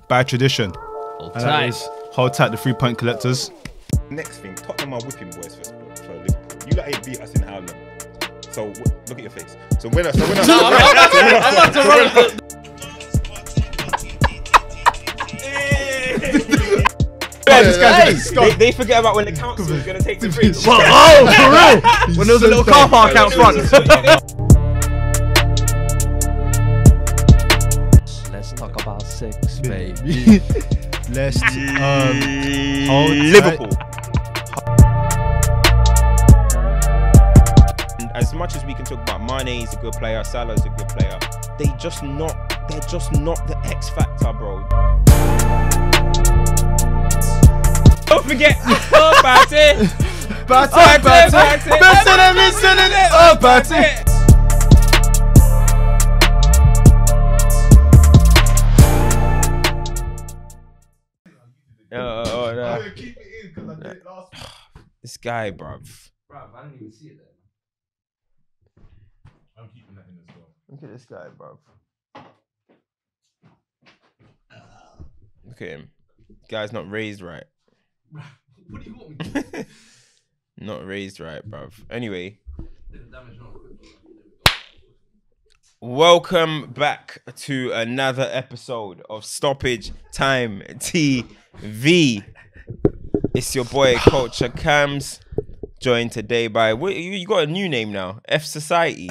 by tradition. Hold And that tight. is hold tight the 3-point collectors. Next thing, Tottenham are whipping boys for Liverpool. You lot ain't beat us in how long? So look at your face. So when I they forget about when the council was gonna take the free. Oh, for real? When there was a little car park out front. Let's talk about sex, baby. Let's hold Liverpool. And as much as we can talk about Mane is a good player, Salah's a good player, they're just not the X factor, bro. Don't forget about it. This guy, bruv. Bruv, I didn't even see it there. I'm keeping that in as well. Look at this guy, bruv. Look at him. Guy's not raised right. What do you want me to do? Not raised right, bruv. Anyway. Welcome back to another episode of Stoppage Time TV. It's your boy Culture Cams, joined today by you got a new name now, F Society.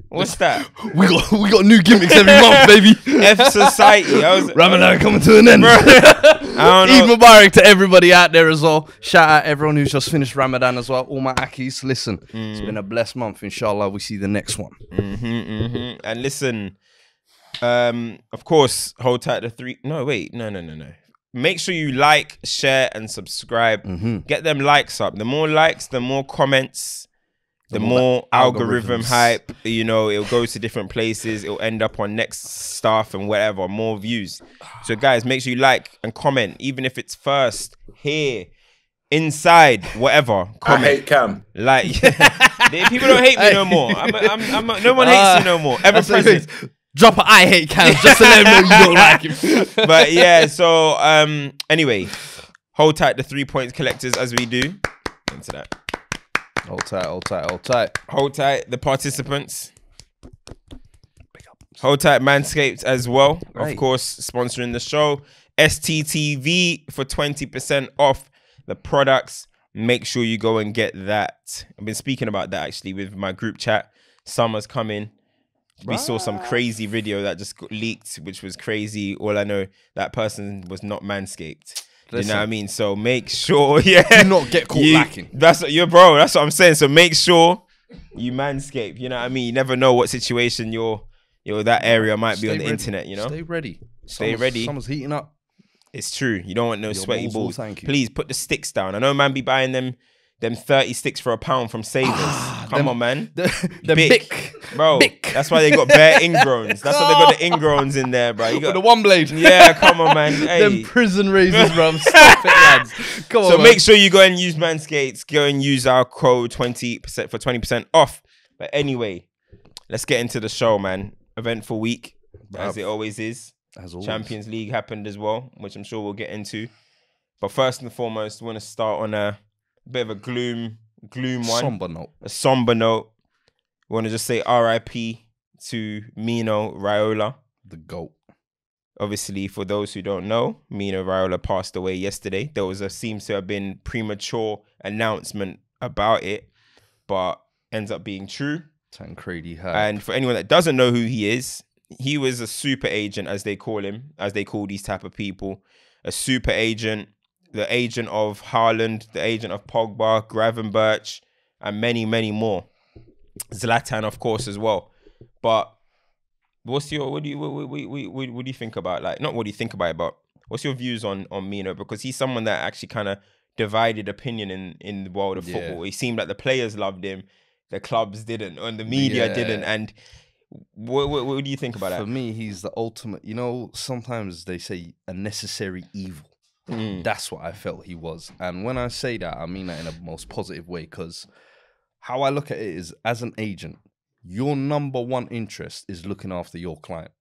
What's that? we got new gimmicks every month, baby. F Society. Ramadan coming to an end. Eid Mubarak to everybody out there as well. Shout out everyone who's just finished Ramadan as well. All my Akis, listen, it's been a blessed month. Inshallah, we see the next one. And listen, of course, hold tight the three. No, wait, no. Make sure you like, share, and subscribe. Get them likes up. The more likes, the more comments, the more algorithm hype. You know, it'll go to different places. It'll end up on next stuff and whatever, more views. So guys, make sure you like and comment, even if it's first, here, inside, whatever. Comment. I hate Cam. Like, people don't hate me no more. No one hates me no more. Ever present. Drop a I hate Cam just to let him know you don't like him. But yeah, so anyway, hold tight the 3 points collectors as we do. Into that. Hold tight, hold tight, hold tight. Hold tight the participants. Hold tight Manscaped as well. Right. Of course, sponsoring the show. STTV for 20% off the products. Make sure you go and get that. I've been speaking about that actually with my group chat. Summer's coming. We saw some crazy video that just got leaked, which was crazy. All I know, that person was not Manscaped. Listen, you know what I mean? So make sure, do not get caught lacking. That's what I'm saying. So make sure you Manscape. You know what I mean? You never know what situation that area might be on the internet. You know, stay ready. Stay ready. Someone's heating up. It's true. You don't want no sweaty balls. Thank you. Please put the sticks down. I know man be buying them 30 sticks for £1 from Savers. Come on, man. The Bic. Bro, that's why they got bare ingrowns. That's why they got the ingrowns in there, bro. You got the one blade. Yeah, come on, man. Hey. Them prison razors, bro. Stop it, lads. Come on, so man. make sure you go and use Manscaped. Go and use our code 20% for 20% off. But anyway, let's get into the show, man. Eventful week, as it always is. As always. Champions League happened as well, which I'm sure we'll get into. But first and foremost, we want to start on a bit of a gloom one. Somber note. A somber note. We want to just say RIP to Mino Raiola. The GOAT. Obviously, for those who don't know, Mino Raiola passed away yesterday. There seems to have been premature announcement about it, but ends up being true. Tancredi had. And for anyone that doesn't know who he is, he was a super agent, as they call him, as they call these type of people. A super agent. The agent of Haaland, the agent of Pogba, Gravenberch, and many, many more. Zlatan, of course, as well. But what do you think about, like, not what do you think about it, but what's your views on Mino? Because he's someone that actually kind of divided opinion in the world of football. He seemed like the players loved him, the clubs didn't, and the media didn't. And what do you think about that? For me, he's the ultimate, you know, sometimes they say a necessary evil. That's what I felt he was. And when I say that, I mean that in a most positive way, because how I look at it is, as an agent, your number one interest is looking after your client.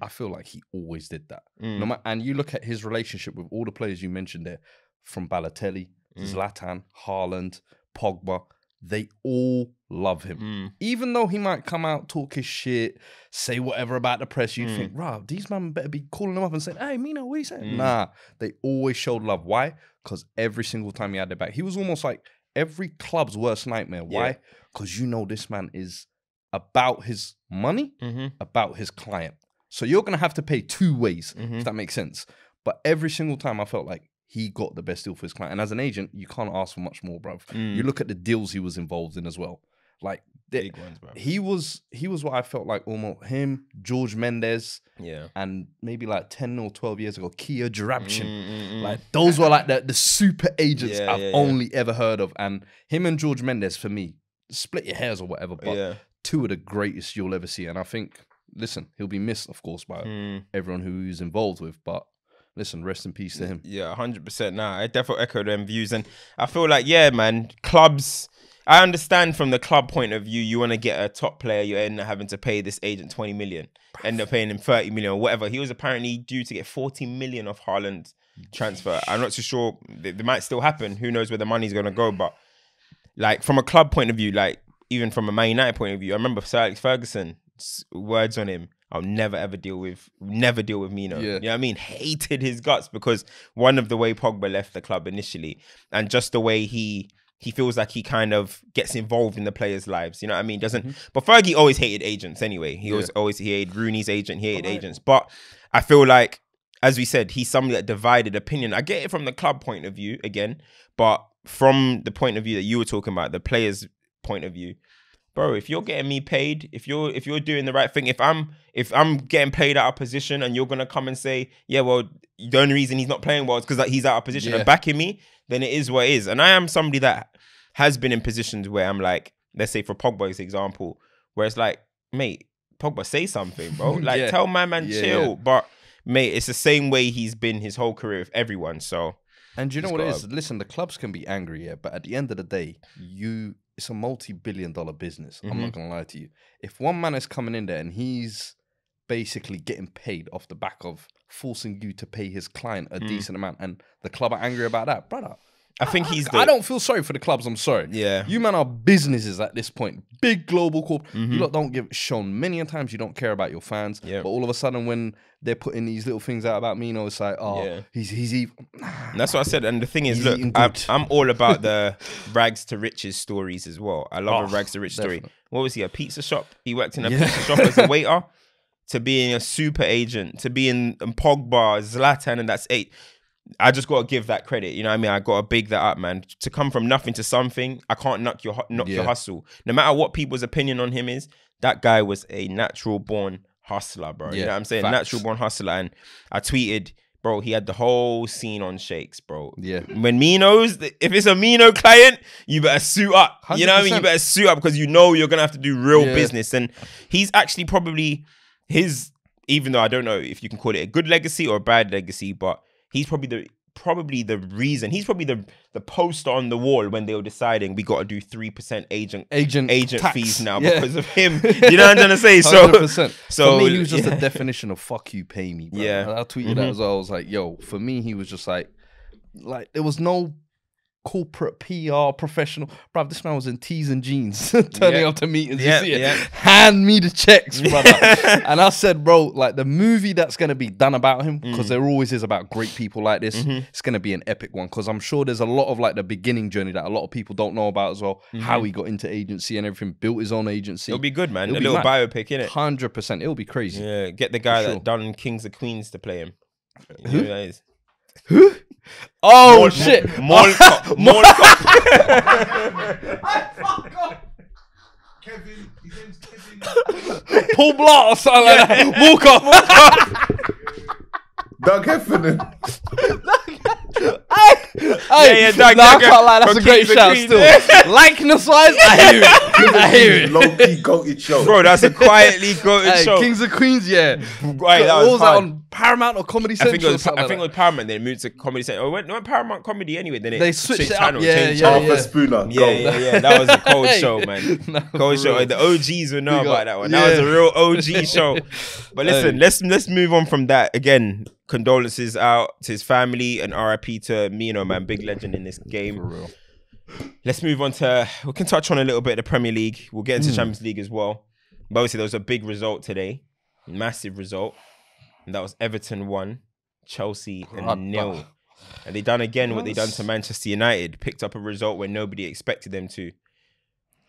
I feel like he always did that. No matter, and you look at his relationship with all the players you mentioned there, from Balotelli, Zlatan, Haaland, Pogba, they all love him. Even though he might come out, talk his shit, say whatever about the press, you'd think, "Rah, these men better be calling him up and saying, hey, Mino, what are you saying?" Nah, they always showed love. Why? Because every single time he had their back, he was almost like every club's worst nightmare. Why? Because you know this man is about his money, about his client. So you're going to have to pay two ways, if that makes sense. But every single time I felt like he got the best deal for his client. And as an agent, you can't ask for much more, bruv. You look at the deals he was involved in as well. Like, Big ones, bro. he was what I felt like almost him, George Mendes, and maybe like 10 or 12 years ago, Kia Jarabchin. Like, those were like the super agents I've only ever heard of. And him and George Mendes, for me, split your hairs or whatever, but two of the greatest you'll ever see. And I think, listen, he'll be missed, of course, by everyone who he's involved with, but listen, rest in peace to him. Yeah, 100%. Nah, I definitely echo them views. And I feel like, yeah, man, clubs, I understand from the club point of view, you want to get a top player, you end up having to pay this agent 20 million, end up paying him 30 million or whatever. He was apparently due to get 40 million off Haaland's transfer. I'm not too sure. They might still happen. Who knows where the money's going to go. But like from a club point of view, like even from a Man United point of view, I remember Sir Alex Ferguson's words on him. I'll never ever deal with Mino. You know what I mean? Hated his guts because one of the way Pogba left the club initially, and just the way he feels like he kind of gets involved in the players' lives. You know what I mean? But Fergie always hated agents anyway. He hated Rooney's agent. He hated agents. But I feel like, as we said, he's somebody that divided opinion. I get it from the club point of view again, but from the point of view that you were talking about, the players' point of view. Bro, if you're getting me paid, if you're doing the right thing, if I'm getting paid out of position and you're gonna come and say, yeah, well, the only reason he's not playing well is because like, he's out of position and backing me, then it is what it is. And I am somebody that has been in positions where I'm like, let's say for Pogba's example, where it's like, mate, Pogba, say something, bro. Like tell my man chill. But mate, it's the same way he's been his whole career with everyone. So, and you know what it is? Listen, the clubs can be angry, but at the end of the day, it's a multi-billion-dollar business. I'm not gonna lie to you. If one man is coming in there and he's basically getting paid off the back of forcing you to pay his client a decent amount, and the club are angry about that, brother, I think I don't feel sorry for the clubs. I'm sorry. Yeah, you man are businesses at this point, big global corp. You lot don't give shown many a times you don't care about your fans. But all of a sudden, when they're putting these little things out about Mino, it's like, oh, he's evil. And that's what I said. And the thing is, look, I'm all about the rags to riches stories as well. I love a rags to riches story. What was he? A pizza shop? He worked in a pizza shop as a waiter, to being a super agent, to being Pogba, Zlatan, and that's 8. I just got to give that credit. You know what I mean? I got to big that up, man. To come from nothing to something, I can't knock your hustle. No matter what people's opinion on him is, that guy was a natural born hustler, bro. You know what I'm saying? Natural born hustler. And I tweeted, bro, he had the whole scene on shakes, bro. Yeah. When Mino's, if it's a Mino client, you better suit up. 100%. You know what I mean? You better suit up because you know you're going to have to do real business. And he's actually probably even though I don't know if you can call it a good legacy or a bad legacy, but he's probably the reason. He's probably the poster on the wall when they were deciding we got to do 3% agent fees now because of him. You know what I'm trying to say? So, 100%. So for me, he was just the definition of "fuck you, pay me." Bro. Yeah, I tweeted that as well. I was like, "Yo," for me, he was just like there was no corporate PR professional, bro. This man was in tees and jeans turning up to meetings. You see it? Hand me the checks, brother. And I said, bro, like the movie that's going to be done about him, because there always is about great people like this, it's going to be an epic one, because I'm sure there's a lot of like the beginning journey that a lot of people don't know about as well, how he got into agency and everything, built his own agency. It'll be good, man. A little biopic, innit? 100%. It'll be crazy. Yeah, get the guy that done Kings of Queens to play him. You know who that is? Who? Oh shit! More Kevin, his name's Kevin. Paul Blart or something like that. Walker. Doug Heffernan. Yeah, Doug, I Doug, can't lie, that's from a great Kings and shout Queens. still. Likeness wise, I hear it. I hear it. Low-key goated show. Bro, that's a quietly goated Hey, show. Kings and Queens, yeah. Right, that What was that hard. on Paramount or Comedy I Central? think it was. or something I think it like was Paramount. Then it moved to Comedy Central. It went Paramount Comedy anyway. Then it They switched it up, channel, yeah, changed yeah, channel. Arthur Spooner. Yeah, go. yeah. That was a cold Hey. show, man. No, Cold for show. real. The OGs will know Big about up. that one. That was a Yeah. real OG show. But listen, let's move on from that. Again, condolences out to his family and RIP to Mino, man, big legend in this game. For real. Let's move on to. We can touch on a little bit of the Premier League. We'll get into Champions League as well. But obviously, there was a big result today, massive result, and that was Everton 1, Chelsea and 0. And they done again what they done to Manchester United. Picked up a result when nobody expected them to.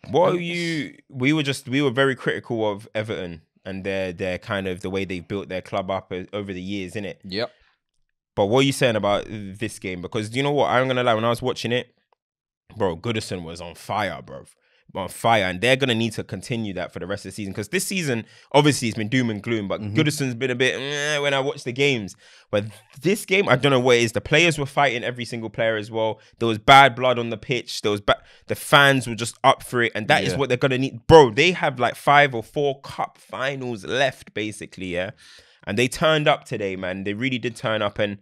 What are you? We were very critical of Everton and their kind of the way they've built their club up over the years, innit? Yep. But what are you saying about this game? Because you know what? I'm gonna lie, when I was watching it, bro, Goodison was on fire, bro. On fire, and they're gonna need to continue that for the rest of the season, because this season obviously it's been doom and gloom, but Goodison's been a bit when I watch the games. But this game, I don't know what it is. The players were fighting every single player as well. There was bad blood on the pitch. The fans were just up for it, and that is what they're gonna need, bro. They have like 5 or 4 cup finals left, basically, yeah. And they turned up today, man. They really did turn up. And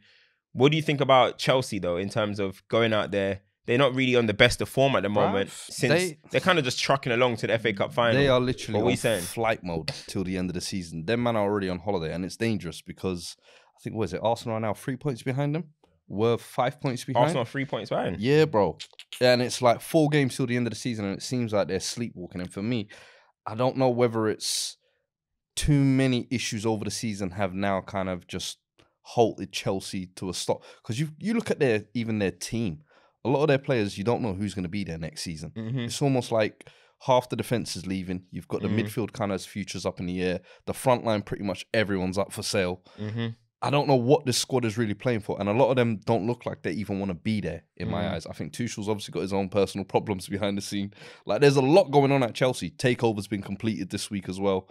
what do you think about Chelsea though, in terms of going out there? They're not really on the best of form at the moment, since they're kind of just trucking along to the FA Cup final. They are literally What are we on saying? flight mode till the end of the season. Them man are already on holiday, and it's dangerous because I think, what is it? Arsenal are now 3 points behind them. We're 5 points behind. Arsenal are 3 points behind. Yeah, bro. And it's like 4 games till the end of the season, and it seems like they're sleepwalking. And for me, I don't know whether it's too many issues over the season have now kind of just halted Chelsea to a stop. Because you look at their team. A lot of their players, you don't know who's going to be there next season. It's almost like half the defense is leaving. You've got the midfield kind of has futures up in the air. The front line, pretty much everyone's up for sale. I don't know what this squad is really playing for. And a lot of them don't look like they even want to be there, in my eyes. I think Tuchel's obviously got his own personal problems behind the scene. Like, there's a lot going on at Chelsea. Takeover's been completed this week as well.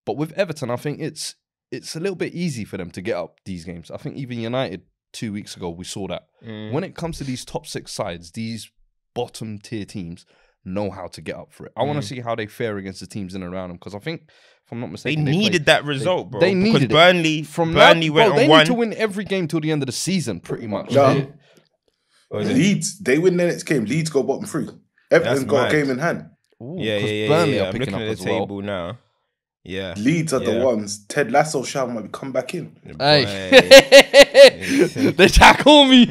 But with Everton, I think it's a little bit easy for them to get up these games. I think even United 2 weeks ago, we saw that. When it comes to these top 6 sides, these bottom tier teams know how to get up for it. I want to see how they fare against the teams in and around them, because I think, if I'm not They mistaken, needed that result, bro. They needed because Burnley, it. From Burnley now, went bro, they on one. need to win every game till the end of the season, pretty much. No. What is it? Leeds, they win their next game. Leeds go bottom 3. Everton got mad. a game in hand. Ooh, Yeah, 'cause yeah. Burnley are I'm picking looking up at as the well. table now. Yeah. Leeds are Yeah. the ones. Ted Lasso shall might come back in. Hey, they tackle me.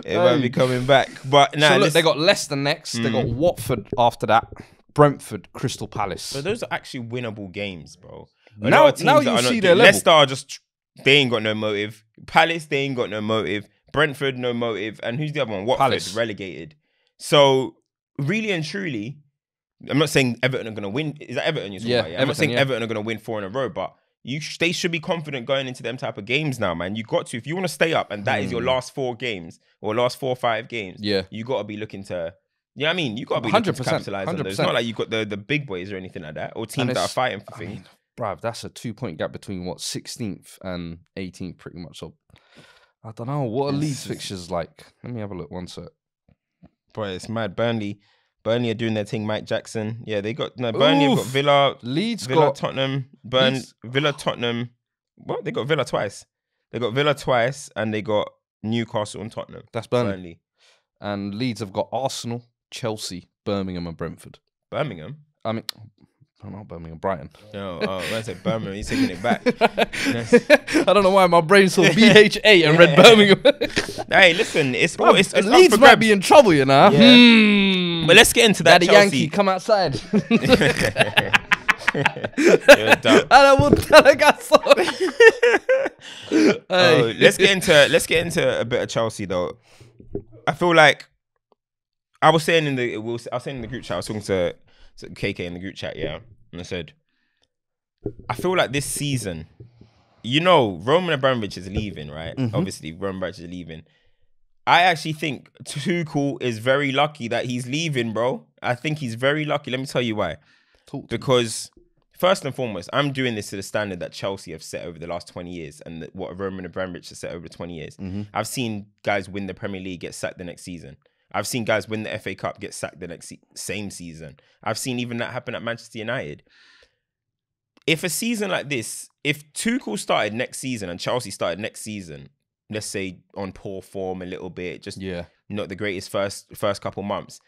It might be coming back. But nah, So look, they got Leicester next. They got Watford after that. Brentford, Crystal Palace. So those are actually winnable games, bro. Now- A lot of teams now that you are not see doing- their level. Leicester are just, they ain't got no motive. Palace, they ain't got no motive. Brentford, no motive. And who's the other one? Watford, Palace. relegated. So really and truly, I'm not saying Everton are going to win. Is that Everton you're talking Yeah, about? I'm not Everton, saying yeah. Everton are going to win 4 in a row, but they should be confident going into them type of games now, man. You got to, if you want to stay up and that is your last 4 games or last 4 or 5 games, Yeah. you got to be looking to, you know what I mean? You got to be looking to 100%, capitalize on those. It's 100%. not like you've got the big boys or anything like that, or teams that are it's- fighting for things. Bruv, that's a 2-point gap between 16th and 18th, pretty much. So I don't know what are Leeds fixtures like. Let me have a look. One sec. Bro, it's mad. Burnley are doing their thing. Mike Jackson. Yeah, they got Burnley have got Villa, Leeds Villa, got Tottenham, Leeds- Villa, Tottenham. What? They got Villa twice. They got Villa twice, and they got Newcastle and Tottenham. that's Burnley. And Leeds have got Arsenal, Chelsea, Birmingham, and Brentford. Birmingham. I mean, I don't know, Birmingham, Brighton. No, when I said Birmingham, he's taking it back. I don't know why my brain saw BHA and read Birmingham. Hey, listen, it's Leeds up for might grabs. be in trouble, you know. Yeah. But let's get into that Daddy Chelsea. Yankee, come outside. You're dumb. And I will tell a guy so. Oh, let's get into a bit of Chelsea though. I feel like I was saying in the group chat. I was talking to KK in the group chat, yeah, and I said, I feel like this season, you know, Roman Abramovich is leaving, right? Obviously, Roman Abramovich is leaving. I actually think Tuchel is very lucky that he's leaving, bro. I think he's very lucky. Let me tell you why. Because first and foremost, I'm doing this to the standard that Chelsea have set over the last 20 years and what Roman Abramovich has set over 20 years. I've seen guys win the Premier League, get sacked the next season. I've seen guys win the FA Cup, get sacked the next same season. I've seen even that happen at Manchester United. If a season like this, if Tuchel started next season and Chelsea started next season, let's say on poor form a little bit, just not the greatest first couple months,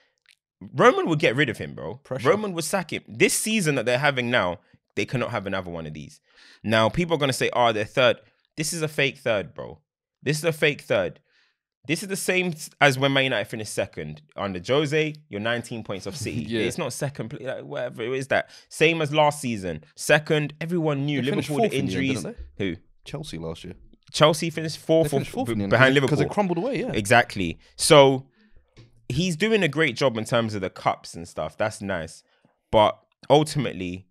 Roman would get rid of him, bro. Roman would sack him. This season that they're having now, they cannot have another one of these. Now, people are going to say, oh, they're third. This is a fake third, bro. This is a fake third. This is the same as when Man United finished second. Under Jose, you're 19 points off City. It's not second, like, whatever it is that. Same as last season. Second, everyone knew. Liverpool, the injuries. Who? Chelsea last year. Chelsea finished fourth behind Liverpool. Because it crumbled away, Exactly. So he's doing a great job in terms of the cups and stuff. That's nice. But ultimately,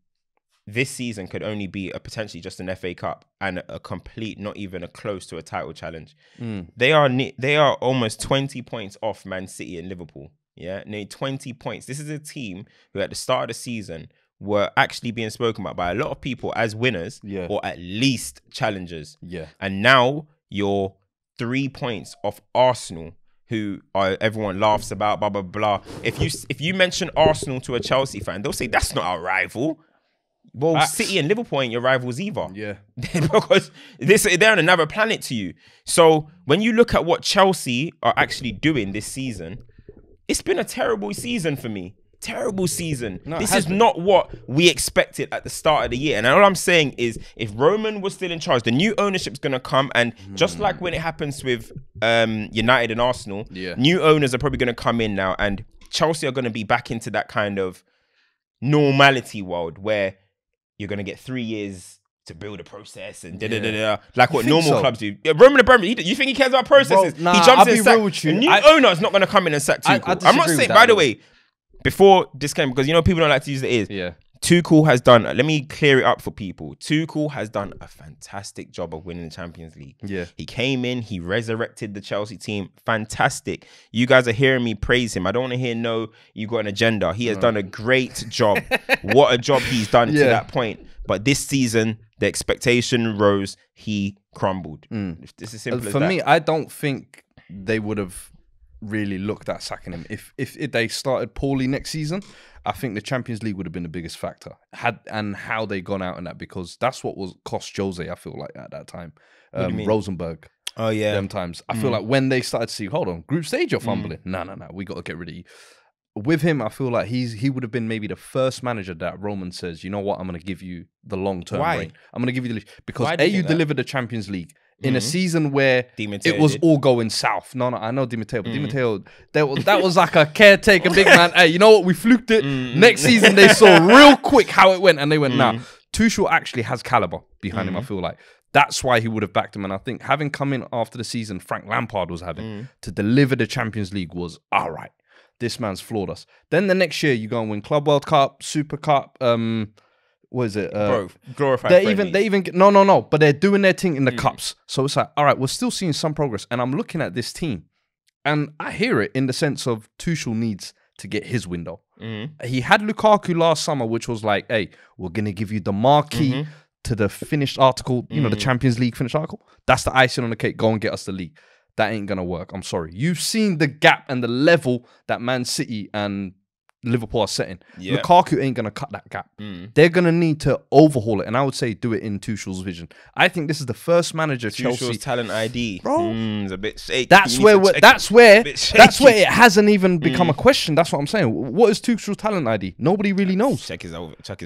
this season could only be potentially just an FA Cup and a complete, not even a close to a title challenge. They are almost 20 points off Man City and Liverpool. Yeah, nearly 20 points. This is a team who at the start of the season were actually being spoken about by a lot of people as winners or at least challengers. And now you're 3 points off Arsenal, who everyone laughs about, blah, blah, blah. If you mention Arsenal to a Chelsea fan, they'll say, that's not our rival. Well, City and Liverpool ain't your rivals either. Because they're on another planet to you. So when you look at what Chelsea are actually doing this season, it's been a terrible season for me. Terrible season. No, this is not what we expected at the start of the year. And all I'm saying is, if Roman was still in charge, the new ownership's going to come. And just like when it happens with United and Arsenal, new owners are probably going to come in now. And Chelsea are going to be back into that kind of normality world where you're going to get 3 years to build a process and like what normal clubs do. Roman Abramovich, you think he cares about processes? Bro, he jumps in and sacks. A new owner is not going to come in and sack Tuchel. I'm not saying, by the way, before this came, because you know people don't like to use the ears. Tuchel has done, let me clear it up for people. Tuchel has done a fantastic job of winning the Champions League. He came in, he resurrected the Chelsea team. Fantastic. You guys are hearing me praise him. I don't want to hear no, you got an agenda. He has done a great job. What a job he's done to that point. But this season, the expectation rose, he crumbled. This is simple as that. For me, I don't think they would have really looked at sacking him. If they started poorly next season, I think the Champions League would have been the biggest factor. And how they gone out in that, because that's what was cost Jose, I feel like, at that time. Rosenberg. Oh, yeah. Them times. I feel like when they started to see, hold on, group stage you're fumbling. No, we got to get rid of you. With him, I feel like he would have been maybe the first manager that Roman says, you know what, I'm going to give you the long-term reign. I'm going to give you the... Because you delivered the Champions League in a season where it was all going south. No, I know Di Matteo, but Di Matteo, that was like a caretaker big man. Hey, you know what? We fluked it. Next season, they saw real quick how it went, and they went, nah. Tuchel actually has caliber behind him, I feel like. That's why he would have backed him. And I think having come in after the season Frank Lampard was having to deliver the Champions League was, all right, this man's flawed us. Then the next year, you go and win Club World Cup, Super Cup, what is it? Glorified. They even get, no, but they're doing their thing in the cups. So it's like, all right, we're still seeing some progress. And I'm looking at this team, and I hear it in the sense of Tuchel needs to get his window. He had Lukaku last summer, which was like, hey, we're gonna give you the marquee to the finished article, you know, the Champions League finished article. That's the icing on the cake. Go and get us the league. That ain't gonna work. I'm sorry. You've seen the gap and the level that Man City and Liverpool are setting. Lukaku ain't going to cut that gap. They're going to need to overhaul it. And I would say do it in Tuchel's vision. I think this is the first manager Chelsea... talent ID. Bro. It's a bit shaky. That's where it hasn't even become a question. That's what I'm saying. What is Tuchel's talent ID? Nobody really knows. Check his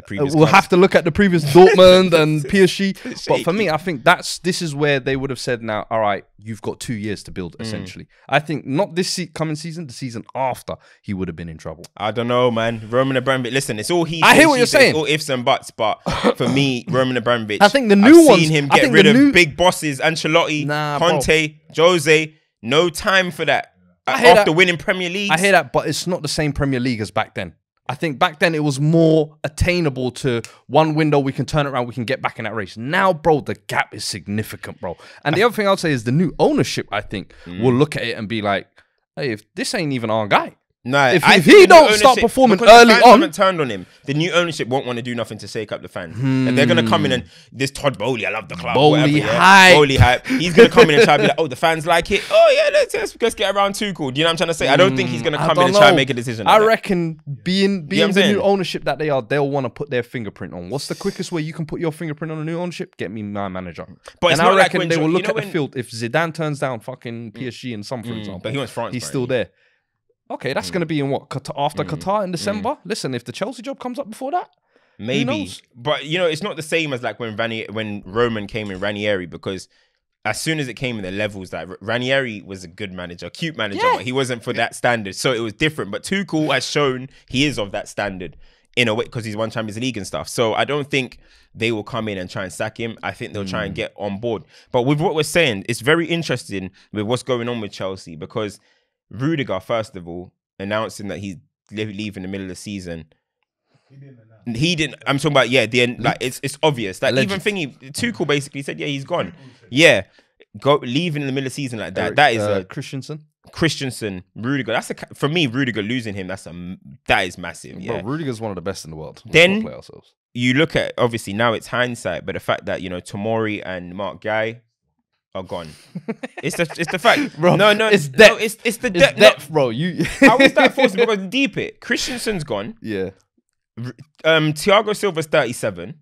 previous we'll have to look at the previous Dortmund and PSG. But for me, I think this is where they would have said now, all right, you've got 2 years to build, essentially. I think not this coming season, the season after, he would have been in trouble. I don't know, man. Roman Abramovich, listen, it's all I hear what you're saying. It's all ifs and buts, but for me, Roman Abramovich, I think the new ones, seen him get rid of big bosses, Ancelotti, Conte, Jose. No time for that. After winning Premier League. I hear that, but it's not the same Premier League as back then. I think back then it was more attainable to one window, we can turn it around, we can get back in that race. Now, bro, the gap is significant, bro. And the other thing I'll say is the new ownership, I think, will look at it and be like, hey, if this ain't even our guy, No, If I he think the don't new start ownership- performing because the early fans on- haven't turned on him. The new ownership won't want to do nothing to shake up the fans. And they're gonna come in and this Todd Bowley, I love the club. Bowley whatever, yeah. hype. Bowley hype. He's gonna come in and try to be like, oh, the fans like it. Oh yeah, let's get around Tuchel. Do you know what I'm trying to say? I don't think he's gonna I come in don't and try and know. make a decision. I like that. reckon being what I'm the saying? new ownership that they are, they'll want to put their fingerprint on. What's the quickest way you can put your fingerprint on a new ownership? Get me my manager. But it's and I not like reckon when they will you look know at the when- field. If Zidane turns down fucking PSG and some, for example, but he wants France, he's apparently. still there. Okay, that's going to be in what? Qatar, after Qatar in December? Listen, if the Chelsea job comes up before that, Maybe, knows? but you know, it's not the same as like when Roman came in Ranieri, because as soon as it came in the levels, that Ranieri was a good manager, cute manager, Yeah. but he wasn't for that standard, so it was different. But Tuchel has shown he is of that standard in a way because he's won Champions League and stuff. So I don't think they will come in and try and sack him. I think they'll try and get on board. But with what we're saying, it's very interesting with what's going on with Chelsea, because Rudiger, first of all, announcing that he's leaving in the middle of the season. He didn't. I'm talking about the end. Like it's obvious. Like even thingy, Tuchel basically said, yeah, he's gone. Yeah, leaving in the middle of the season like that. That is a Christensen, Rudiger. That's for me. Rudiger losing him. That is massive. Yeah, bro, Rudiger's one of the best in the world. Then you look at, obviously now it's hindsight, but the fact that Tomori and Mark Guy are gone. It's the fact, bro. No, it's no, depth. it's the It's depth, bro. You How is that forced? Because deep it. Christensen's gone. yeah. Thiago Silva's 37.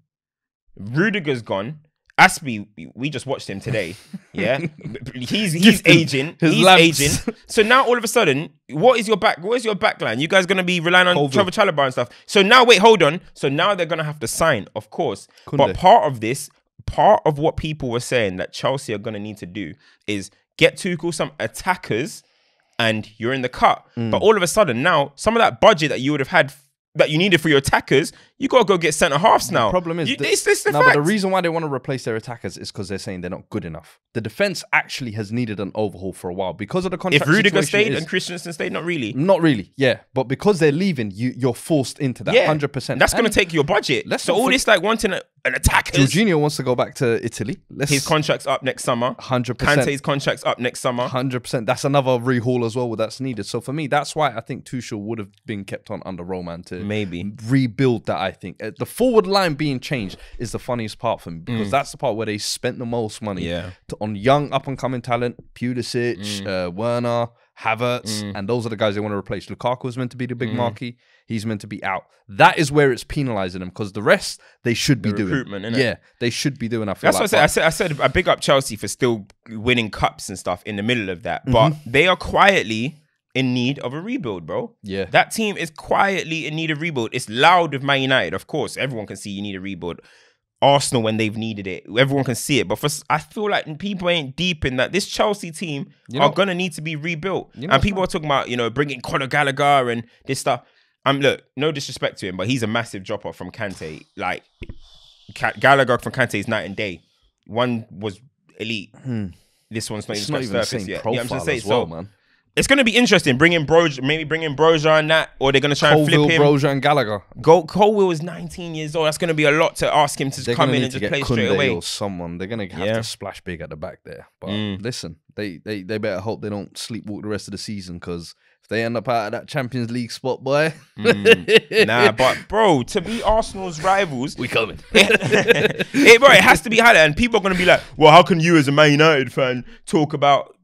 Rudiger's gone. Aspie, we just watched him today. Yeah, he's aging. He's aging. So now all of a sudden, where's your backline? You guys gonna be relying on Trevor Chalobah and stuff. So now wait, hold on. So now they're gonna have to sign, of course. But part of what people were saying that Chelsea are gonna need to do is get Tuchel some attackers, and you're in the cut. But all of a sudden now, some of that budget that you would have had, that you needed for your attackers, you gotta go get centre halves now. The problem is, it's the but fact. the reason why they want to replace their attackers is because they're saying they're not good enough. The defense actually has needed an overhaul for a while because of the contract. If Rudiger situation stayed and Christensen stayed, not really. Not really, yeah. But because they're leaving, you're forced into that 100%. That's going to take your budget. So all this like wanting an attacker. Jorginho wants to go back to Italy. His contract's up next summer. 100%. Kante's contract's up next summer. 100%. That's another rehaul as well that's needed. So for me, that's why I think Tuchel would have been kept on under Roman to maybe rebuild that, I think. The forward line being changed is the funniest part for me because that's the part where they spent the most money on young up-and-coming talent, Pulisic, Werner, Havertz, and those are the guys they want to replace. Lukaku was meant to be the big marquee. He's meant to be out. That is where it's penalising them because the rest they should be doing. Recruitment, innit? Yeah, they should be doing. That's what I said. I big up Chelsea for still winning cups and stuff in the middle of that. But they are quietly in need of a rebuild, bro. Yeah. That team is quietly in need of rebuild. It's loud with Man United, of course. Everyone can see you need a rebuild. Arsenal when they've needed it. Everyone can see it. But I feel like people ain't deep in that. This Chelsea team are going to need to be rebuilt. And people are talking about, bringing Conor Gallagher and this stuff. Look, no disrespect to him, but he's a massive drop-off from Kante. Like, Gallagher from Kante is night and day. One was elite. This one's not even scratched the surface yet. Profile as well, man. It's going to be interesting. maybe bringing Broja and that, or they're going to try and flip him. Broja and Gallagher. Colwill is 19 years old. That's going to be a lot to ask him to come in and just play straight away. Or someone. They're going to have to splash big at the back there. But listen, they better hope they don't sleepwalk the rest of the season because if they end up out of that Champions League spot, boy. Nah, but bro, to be Arsenal's rivals, we coming. It has to be highlighted. And people are going to be like, well, how can you as a Man United fan talk about...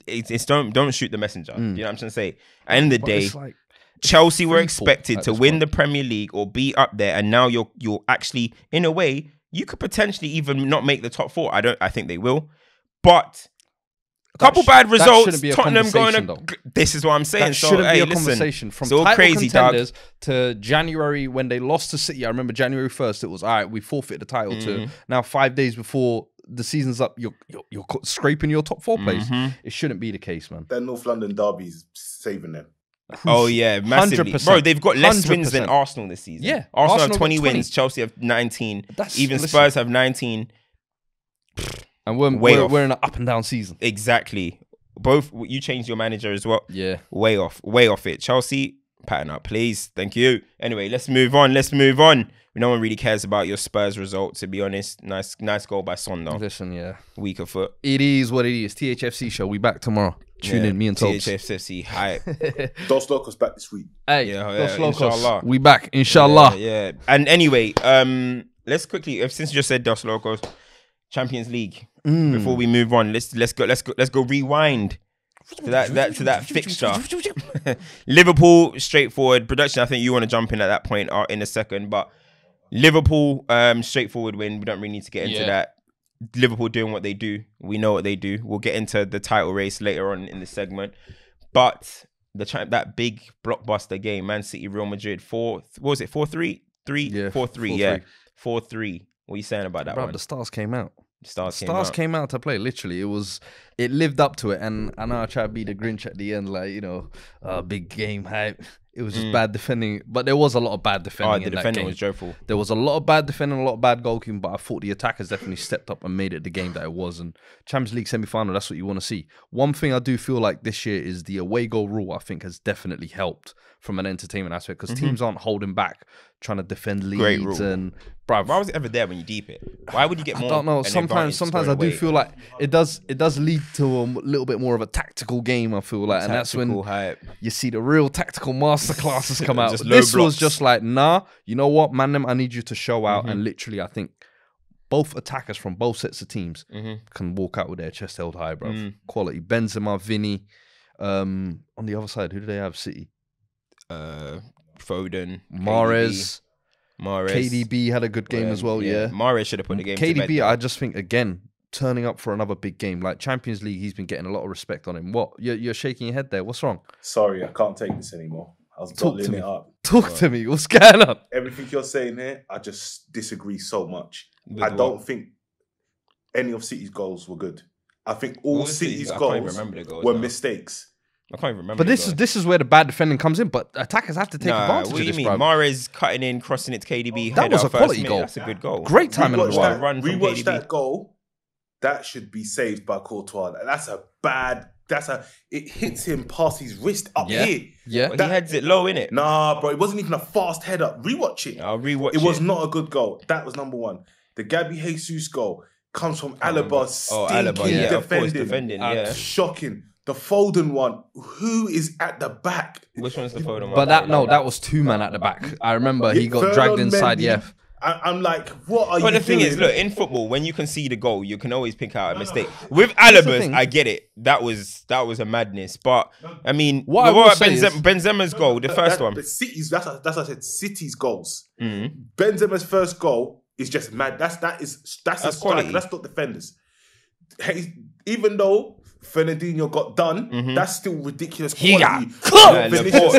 It's don't shoot the messenger. You know what I'm trying to say? At the end of the day, like Chelsea were expected to win the Premier League or be up there, and now you're actually, in a way, you could potentially even not make the top four. I think they will, but a couple bad results. Tottenham going. This is what I'm saying. That shouldn't be a conversation. From title crazy contenders to January when they lost to City. I remember January 1st. It was all right. We forfeited the title to now 5 days before the season's up, you're scraping your top four place. It shouldn't be the case, man. That North London derby's saving them. Oh yeah, massively. 100%. Bro, they've got less wins than Arsenal this season. Yeah, Arsenal have 20 wins, Chelsea have 19. Even Spurs have 19. And we're in an up and down season. Exactly. Both, you changed your manager as well. Yeah. Way off it. Chelsea, pattern up, please. Thank you. Anyway, let's move on. No one really cares about your Spurs result, to be honest. Nice goal by Son, though. Listen, yeah. Weaker foot. It is what it is. THFC show. We back tomorrow. Tune in, me and Tobes. THFC hype. Dos Locos back this week. Hey, Yeah, Dos Locos. inshallah. We back, inshallah. Yeah. And anyway, let's quickly, since you just said Dos Locos, Champions League. Before we move on, let's go rewind to that fixture. Liverpool, straightforward production. I think you want to jump in at that point in a second, but Liverpool, straightforward win. We don't really need to get into that. Liverpool doing what they do. We know what they do. We'll get into the title race later on in the segment. But that big blockbuster game, Man City, Real Madrid, 4-3? 4-3, yeah. 4-3. What are you saying about that one? The stars came out. Stars came out to play. Literally, it lived up to it. And I know I tried to be the Grinch at the end, like, big game hype. It was just bad defending, but there was a lot of bad defending. The defending was dreadful. There was a lot of bad defending, a lot of bad goalkeeping, but I thought the attackers definitely stepped up and made it the game that it was. And Champions League semi-final, that's what you want to see. One thing I do feel like this year is the away goal rule, I think, has definitely helped from an entertainment aspect because teams aren't holding back trying to defend leads. Great rule. And bruv, why was it ever there when you deep it? Why would you get more? I don't know. Sometimes I do feel like it does lead to a little bit more of a tactical game. I feel like, and that's when you see the real tactical masterclasses come out. This was just like, nah. You know what, man? I need you to show out. And literally, I think both attackers from both sets of teams can walk out with their chest held high, bro. Quality. Benzema, Vinny. On the other side, who do they have? City. Foden, Mahrez. KDB had a good game as well, yeah. Mahrez should have put the game to bed. KDB, I just think, again, turning up for another big game. Like Champions League, he's been getting a lot of respect on him. What? You're shaking your head there. What's wrong? Sorry, I can't take this anymore. I was bottling it up. Talk to me. What's going on? Everything you're saying here, I just disagree so much. I don't think any of City's goals were good. I think all City's goals were mistakes. I can't even remember. But this is where the bad defending comes in. But attackers have to take advantage of this, bro. Mahrez cutting in, crossing it to KDB. That was a quality goal. That's a good goal. Great timing on the ball. We watched that goal. That should be saved by Courtois. It hits him past his wrist up here. Yeah. But he heads it low, innit? Nah, bro. It wasn't even a fast header. Rewatch it. I'll rewatch it. It was not a good goal. That was number one. The Gabby Jesus goal comes from Alaba's defending. Shocking. The Foden one, who is at the back? Which one's the Foden one? But that was two men at the back. I remember he got dragged inside. I'm like, what are you doing? But the thing is, look, in football, when you can see the goal, you can always pick out a mistake. With Alaba's, I get it. That was a madness. But I mean, what about Benzema's goal, the first one? City's. That's what I said. City's goals. Benzema's first goal is just mad. That's quality. That's not defenders. Even though Fernandinho got done, that's still ridiculous quality.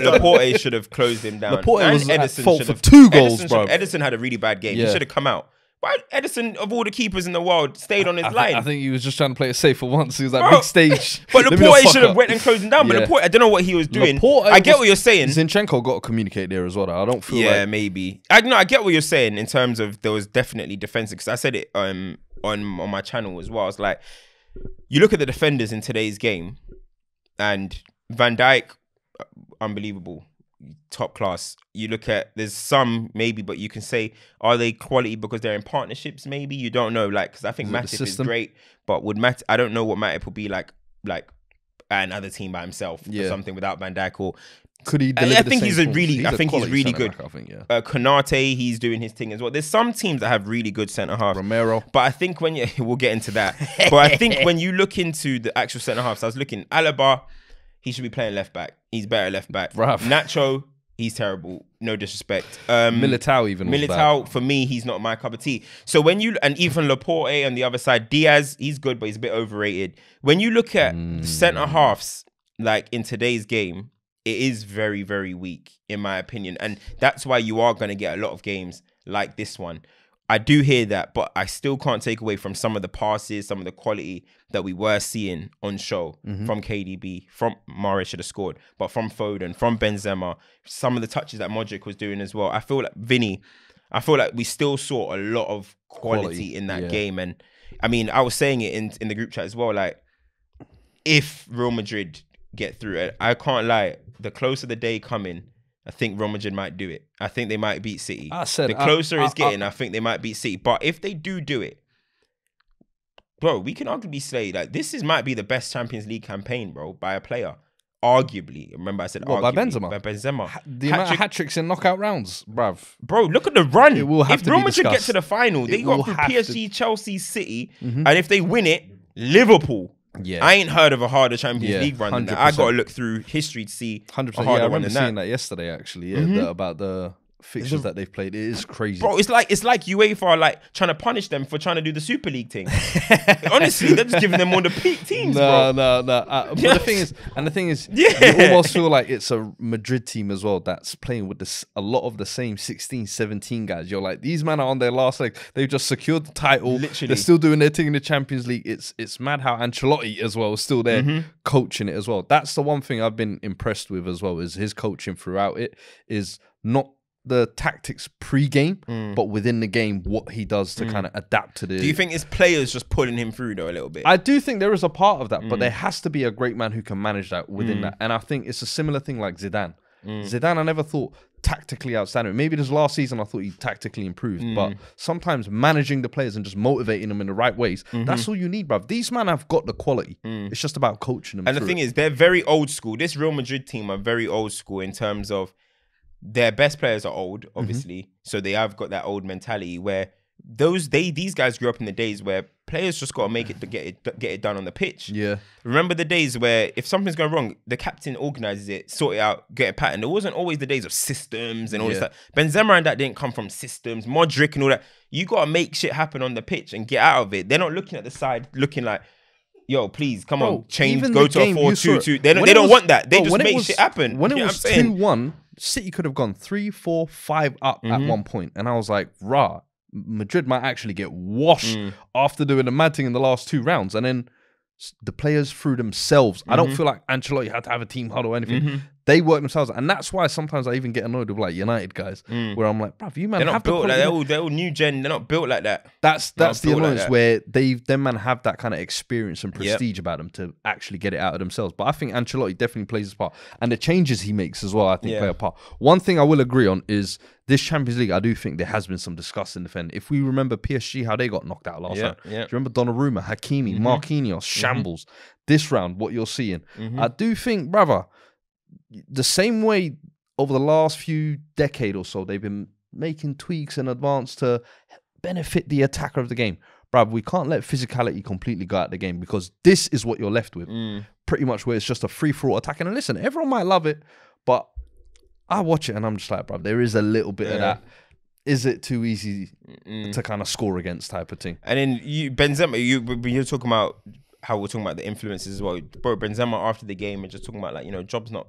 Laporte should have closed him down. Laporte was at fault for 2 goals, bro. Edison had a really bad game. He should have come out. Why Edison, of all the keepers in the world, stayed on his line? I think he was just trying to play it safe for once. He was like, big stage. But Laporte should have went and closed him down. But Laporte, I don't know what he was doing. I get what you're saying. Zinchenko got to communicate there as well. I don't feel like... Yeah, maybe. I get what you're saying in terms of there was definitely defensive. Because I said it on my channel as well. I was like, you look at the defenders in today's game, and Van Dijk, unbelievable, top class. You look at, there's some maybe, but you can say, are they quality because they're in partnerships? Maybe you don't know, like, because I think Matip is great, but I don't know what Matip would be like another team by himself or something without Van Dijk. Or could he? I think he's really good. Back, I think, Konate, he's doing his thing as well. There's some teams that have really good centre halves. Romero, but I think we'll get into that. But I think when you look into the actual centre halves, I was looking Alaba, he should be playing left back. He's better left back. Nacho, he's terrible. No disrespect. Militao for me, he's not my cup of tea. So and even Laporte on the other side, Diaz, he's good, but he's a bit overrated. When you look at the centre halves, like in today's game, it is very, very weak, in my opinion. And that's why you are going to get a lot of games like this one. I do hear that, but I still can't take away from some of the passes, some of the quality that we were seeing on show from KDB, from Mahrez should have scored, but from Foden, from Benzema, some of the touches that Modric was doing as well. I feel like Vinny, we still saw a lot of quality in that game. And I mean, I was saying it in the group chat as well, like, if Real Madrid get through it, I can't lie, the closer the day coming, I think Real Madrid might do it. I think they might beat City. The closer it's getting, I think they might beat City. But if they do it, bro, we can arguably say that might be the best Champions League campaign, bro, by a player. Arguably. Remember I said What, arguably. by Benzema? By Benzema. The amount of hat-tricks in knockout rounds, bruv. Bro, look at the run. It will have if to Real be Madrid get discussed. to the final, they It got will through have PSG, Chelsea, City, and if they win it, Liverpool. Yeah. I ain't heard of a harder Champions Yeah, League run than that. 100%. I got to look through history to see 100%. a Yeah, harder I one remember than seeing that. that yesterday, actually. Yeah, about the fixtures that they've played. It is crazy. Bro, it's like UEFA are like trying to punish them for trying to do the Super League thing. Honestly, they're just giving them all the peak teams, bro. No. But the thing is, you almost feel like it's a Madrid team as well that's playing with a lot of the same 16, 17 guys. You're like, these men are on their last leg. They've just secured the title. Literally. They're still doing their thing in the Champions League. It's mad how Ancelotti as well is still there coaching it as well. That's the one thing I've been impressed with as well, is his coaching throughout it is not the tactics pre-game, but within the game, what he does to kind of adapt to the... Do you think his players just pulling him through though a little bit? I do think there is a part of that, but there has to be a great man who can manage that within that. And I think it's a similar thing like Zidane. Zidane, I never thought tactically outstanding. Maybe this last season, I thought he tactically improved, but sometimes managing the players and just motivating them in the right ways, that's all you need, bruv. These men have got the quality. It's just about coaching them. And the thing is, they're very old school. This Real Madrid team are very old school in terms of their best players are old, obviously. So they have got that old mentality where these guys grew up in the days where players just got to make it to get it done on the pitch. Yeah. Remember the days where if something's going wrong, the captain organizes it, sort it out, get a pattern. It wasn't always the days of systems and all this stuff. Benzema and that didn't come from systems, Modric and all that. You got to make shit happen on the pitch and get out of it. They're not looking at the side, looking like, yo, please, come on, change, go to a 4-2-2. They don't want that. They just make shit happen. When it was 2-1, City could have gone 3, 4, 5 up at one point. And I was like, rah, Madrid might actually get washed after doing the mad thing in the last 2 rounds. And then the players threw themselves. I don't feel like Ancelotti had to have a team huddle or anything. They work themselves. And that's why sometimes I even get annoyed with like United guys, where I'm like, bruv, you man they're have not the built like quality. they're all new gen. They're not built like that. That's the annoyance like where them man have that kind of experience and prestige about them to actually get it out of themselves. But I think Ancelotti definitely plays his part, and the changes he makes as well, I think, play a part. One thing I will agree on is this Champions League. I do think there has been some disgusting defending. If we remember PSG, how they got knocked out last round. Do you remember Donnarumma, Hakimi, Marquinhos, shambles? This round, what you're seeing, I do think, brother, the same way over the last few decade or so, they've been making tweaks in advance to benefit the attacker of the game. Bruv, we can't let physicality completely go out of the game, because this is what you're left with. Pretty much where it's just a free-for-all attacking. And listen, everyone might love it, but I watch it and I'm just like, bruv, there is a little bit of that. Is it too easy to kind of score against type of thing? And then Benzema, you're talking about how we're talking about the influences as well. Bro, Benzema after the game and just talking about like, you know, job's not...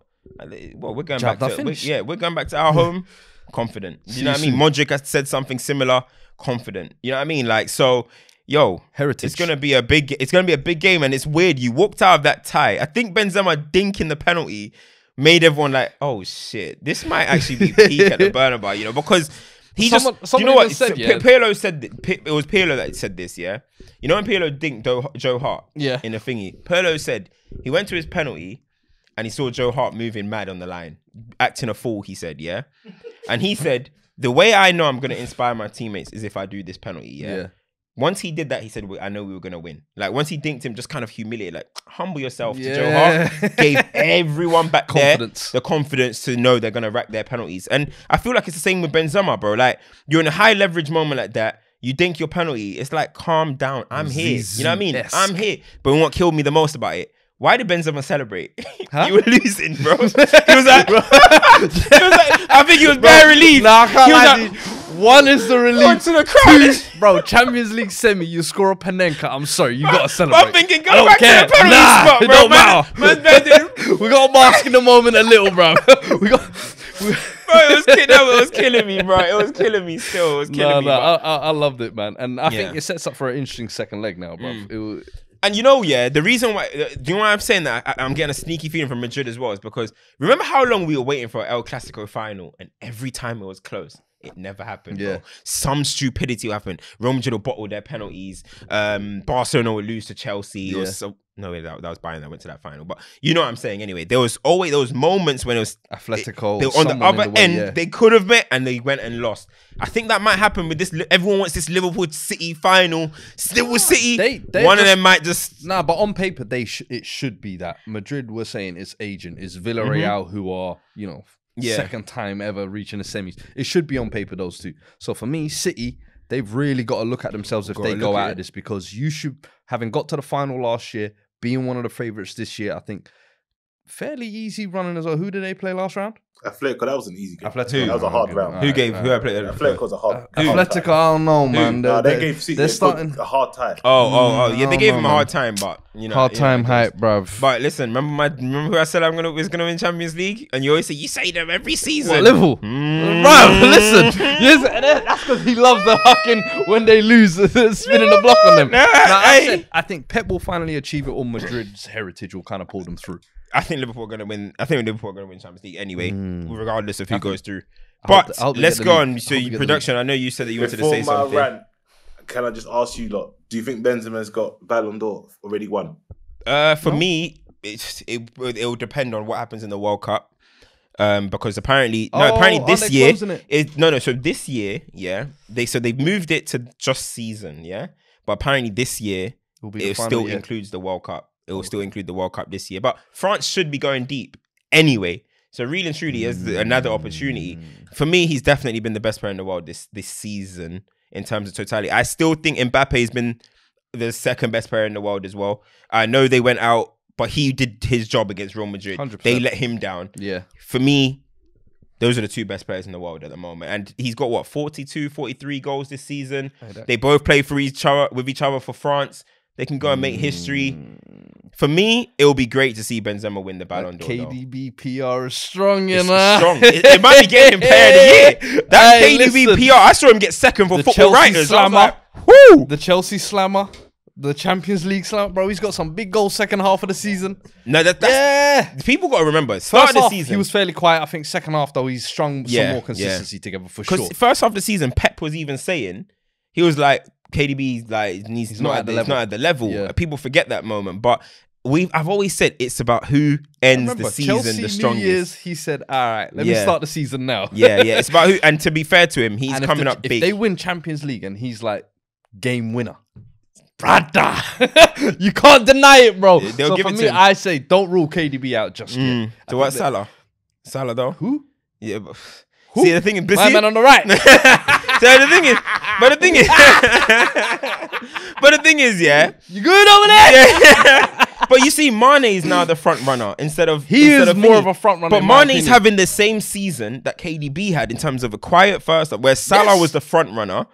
Well, we're going back to we're going back to our home, confident. You know what I mean? Modric has said something similar, confident. You know what I mean? Like, so, yo, heritage. It's gonna be a big game, and it's weird. You walked out of that tie. I think Benzema dinking the penalty made everyone like, oh shit, this might actually be peak at the Bernabeu, you know, because he you know what? Pirlo said it was Pirlo that said this, yeah. You know when Pirlo dinked Joe Hart, in the thingy. Pirlo said he went to his penalty and he saw Joe Hart moving mad on the line, acting a fool. He said, yeah, and he said the way I know I'm gonna inspire my teammates is if I do this penalty, yeah. Once he did that, he said, I know we were going to win. Like, once he dinked him, just kind of humiliated, like, humble yourself to Joe Hart. Gave everyone back there the confidence to know they're going to rack their penalties. And I feel like it's the same with Benzema, bro. Like, you're in a high leverage moment like that. You dink your penalty. It's like, calm down. I'm here. You know what I mean? I'm here. But what killed me the most about it, why did Benzema celebrate? You were losing, bro. He was like, I think he was very relieved. Nah, I can't lie. One is the relief. To the crowd. Bro, Champions League semi, you score a Panenka. I'm sorry, you gotta celebrate. I'm thinking, go back to the penalty spot, bro. It don't matter. We got to mask in the moment a little, bro. Bro, it was killing me, bro. It was killing me still. It was killing me. I loved it, man. And I think it sets up for an interesting second leg now, bro. And you know, the reason why, do you know why I'm saying that? I'm getting a sneaky feeling from Madrid as well, is because remember how long we were waiting for an El Clasico final, and every time it was close. It never happened. Yeah. Bro. Some stupidity will happen. Real Madrid will bottle their penalties. Barcelona will lose to Chelsea. Or no, wait, that was Bayern that went to that final. But you know what I'm saying. Anyway, there was always those moments when it was Atletico. They were on the other end, they could have met and they went and lost. I think that might happen with this. Everyone wants this Liverpool City final. Liverpool City. One of them might just. Nah, but on paper, it should be that. Madrid were saying its agent is Villarreal, who are, you know, second time ever reaching the semis. It should be on paper, those two. So for me, City, they've really got to look at themselves if they go out of this, because you should, having got to the final last year, being one of the favourites this year, I think fairly easy running as well. Who did they play last round? Atletico, that was an easy game. Atletico, that was a hard round. Who played that? Atletico was a hard. Atletico, I don't know, man. They gave City a hard time. Yeah, they gave him a hard time, but you know, hard time hype, bruv. But listen, remember who I said was gonna win Champions League, and you always say them every season. What, Liverpool, bruv. Listen, that's because he loves the fucking when they lose, spinning the block on them. I think Pep will finally achieve it, or Madrid's heritage will kind of pull them through. I think Liverpool are going to win. I think Liverpool are going to win Champions League anyway, regardless of who goes through. But let's go on. So, production, I know you said that you wanted to say something. Before my rant, can I just ask you, lot, do you think Benzema's got Ballon d'Or already won? For me, it will depend on what happens in the World Cup. Because apparently this year so this year, they moved it to just season, but apparently this year it still includes the World Cup. It will still include the World Cup this year, but France should be going deep anyway. So really and truly, is another opportunity for me. He's definitely been the best player in the world this season in terms of totality. I still think Mbappe has been the second best player in the world as well. I know they went out, but he did his job against Real Madrid. 100%. They let him down. Yeah. For me, those are the two best players in the world at the moment. And he's got, 42, 43 goals this season. They both play with each other for France. They can go and make history. For me, it will be great to see Benzema win the Ballon d'Or. KDB PR is strong, you know. Strong. It might be getting player of the year. That KDB PR, I saw him get second for Football Writers. The Chelsea slammer. The Champions League slam, bro. He's got some big goals second half of the season. No, that's people got to remember. Start of the season, he was fairly quiet. I think second half though, he's strung some more consistency together for sure. Because first half of the season, Pep was even saying he was like KDB he's not at the level. Yeah. People forget that moment, but I've always said it's about who ends the season Chelsea the strongest. New Year's, he said, "All right, let me start the season now." It's about who. And to be fair to him, he's coming up big. If they win Champions League and he's like game winner. Brother, you can't deny it, bro. They'll so give for it me, to him. I say don't rule KDB out just yet. So what, Salah? Salah though? Who? Yeah, but see the thing is, my man on the right. So the thing is, yeah. You good over there? Yeah. But you see, Mane is now the front runner instead of more of a front runner. But Mane's having the same season that KDB had in terms of a quiet first, where Salah was the front runner.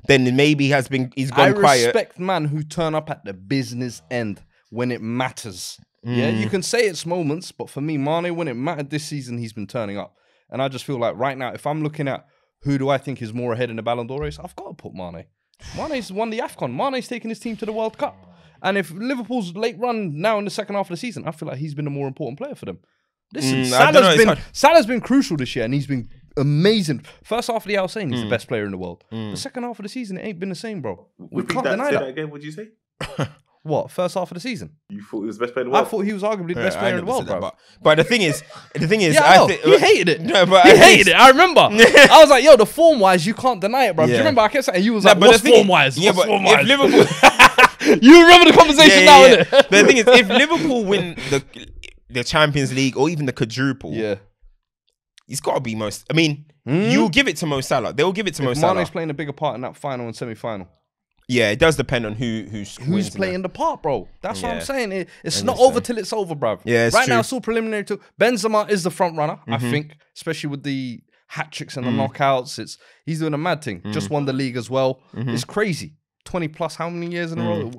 Then maybe he's gone quiet. I respect man who turn up at the business end when it matters. Yeah, you can say it's moments, but for me, Mane, when it mattered this season, he's been turning up. And I just feel like right now, if I'm looking at who do I think is more ahead in the Ballon d'Or race, I've got to put Mane. Mane's won the AFCON. Mane's taking his team to the World Cup. And if Liverpool's late run now in the second half of the season, I feel like he's been a more important player for them. Listen, Salah's been crucial this year, and he's been amazing. First half of the year, I was saying he's the best player in the world. The second half of the season, it ain't been the same, bro. We can't deny that. Again, what'd you say? What? First half of the season? You thought he was the best player in the world? I thought he was arguably the best player in the world, bro. But the thing is, yeah, he hated it. No, but he hated it. I remember. I was like, yo, the form wise, you can't deny it, bro. Do you remember? I kept saying, you was like, what's form wise? Yeah, but if Liverpool, you remember the conversation now, innit? But the thing is, if Liverpool win the Champions League or even the quadruple, it's got to be most. I mean, you'll give it to Mo Salah. They'll give it to Mo Salah. Mane's playing a bigger part in that final and semi-final. Yeah, it does depend on who's playing the part, bro. That's what I'm saying. It's not over till it's over, bro. Yeah, it's right true. now, it's all preliminary. Benzema is the front runner, I think, especially with the hat tricks and the knockouts. He's doing a mad thing. Just won the league as well. It's crazy. 20 plus how many years in a row?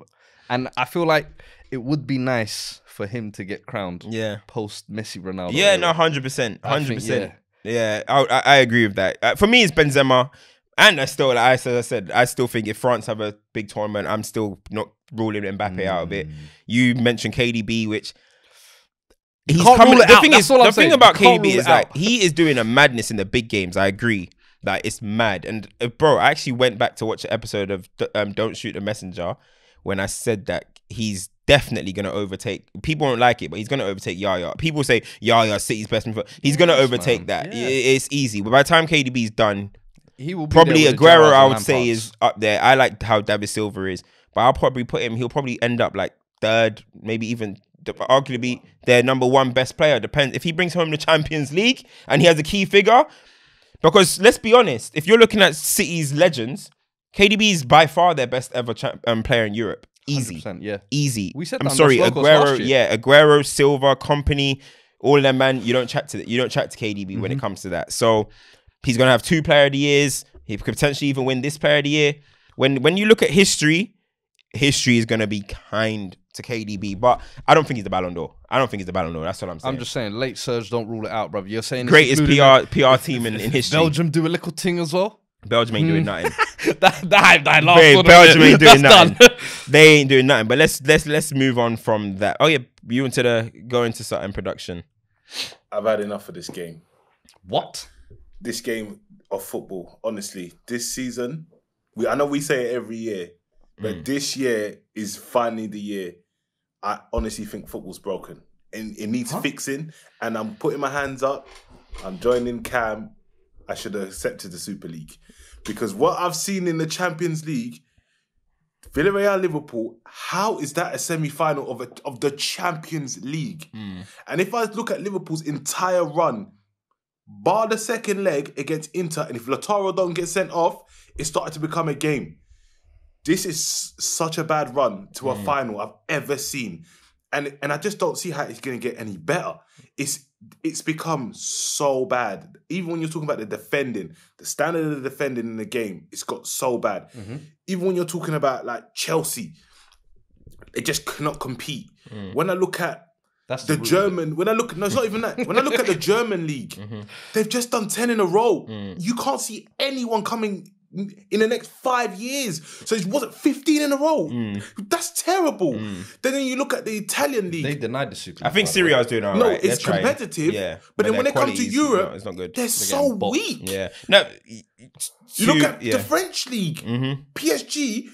And I feel like it would be nice for him to get crowned. Yeah, post Messi, Ronaldo. Yeah, no, 100%, 100%. Yeah, I agree with that. For me, it's Benzema. And I still, as I said, I still think if France have a big tournament, I'm still not ruling Mbappe out of it. You mentioned KDB, which he's coming. The thing about KDB is that he is doing a madness in the big games. I agree, Like, it's mad. And bro, I actually went back to watch an episode of Don't Shoot the Messenger when I said that he's definitely going to overtake. People won't like it, but he's going to overtake Yaya. People say Yaya City's best midfielder. He's going to overtake that. Yeah. It's easy. But by the time KDB's done, he will be probably there with Aguero, the I would Lampards. say, is up there. I like how David Silva is, but I'll probably put him. He'll probably end up like third, maybe even arguably their number one best player. Depends if he brings home the Champions League and he has a key figure. Because let's be honest, if you're looking at City's legends, KDB is by far their best ever player in Europe. Easy, yeah, easy. We said I'm that on sorry, Los Locos Aguero. last year. Yeah, Aguero, Silva, company, all of them, man. You don't chat to KDB when it comes to that. So he's gonna have 2 player of the years. He could potentially even win this player of the year. When you look at history is gonna be kind to KDB, but I don't think he's the Ballon d'Or. That's what I'm saying. I'm just saying, late surge, don't rule it out, brother. You're saying greatest PR team in history. Belgium do a little thing as well. Belgium ain't doing nothing. that last Babe, one, Belgium ain't doing that's nothing. done. They ain't doing nothing. But let's move on from that. Oh yeah, you wanted to go into certain production. I've had enough of this game. What? This game of football, honestly, this season, I know we say it every year, but this year is finally the year. I honestly think football's broken and it needs fixing. And I'm putting my hands up. I'm joining Cam. I should have accepted the Super League because what I've seen in the Champions League, Villarreal, Liverpool, how is that a semi-final of the Champions League? And if I look at Liverpool's entire run, bar the second leg against Inter, and if Lautaro don't get sent off, it started to become a game. This is such a bad run to a final I've ever seen. And I just don't see how it's going to get any better. It's become so bad. Even when you're talking about the defending, the standard of the defending in the game, it's got so bad. Even when you're talking about like Chelsea, they just cannot compete. When I look at the German, no, it's not even that. When I look at the German league, they've just done 10 in a row. You can't see anyone coming in the next 5 years. So it wasn't 15 in a row. That's terrible. Then you look at the Italian league. They denied the Super League. I think Serie A's doing all right. No, it's competitive. Yeah. But then when they come to Europe, it's not good. they're so weak. Yeah. No. You look at the French league. PSG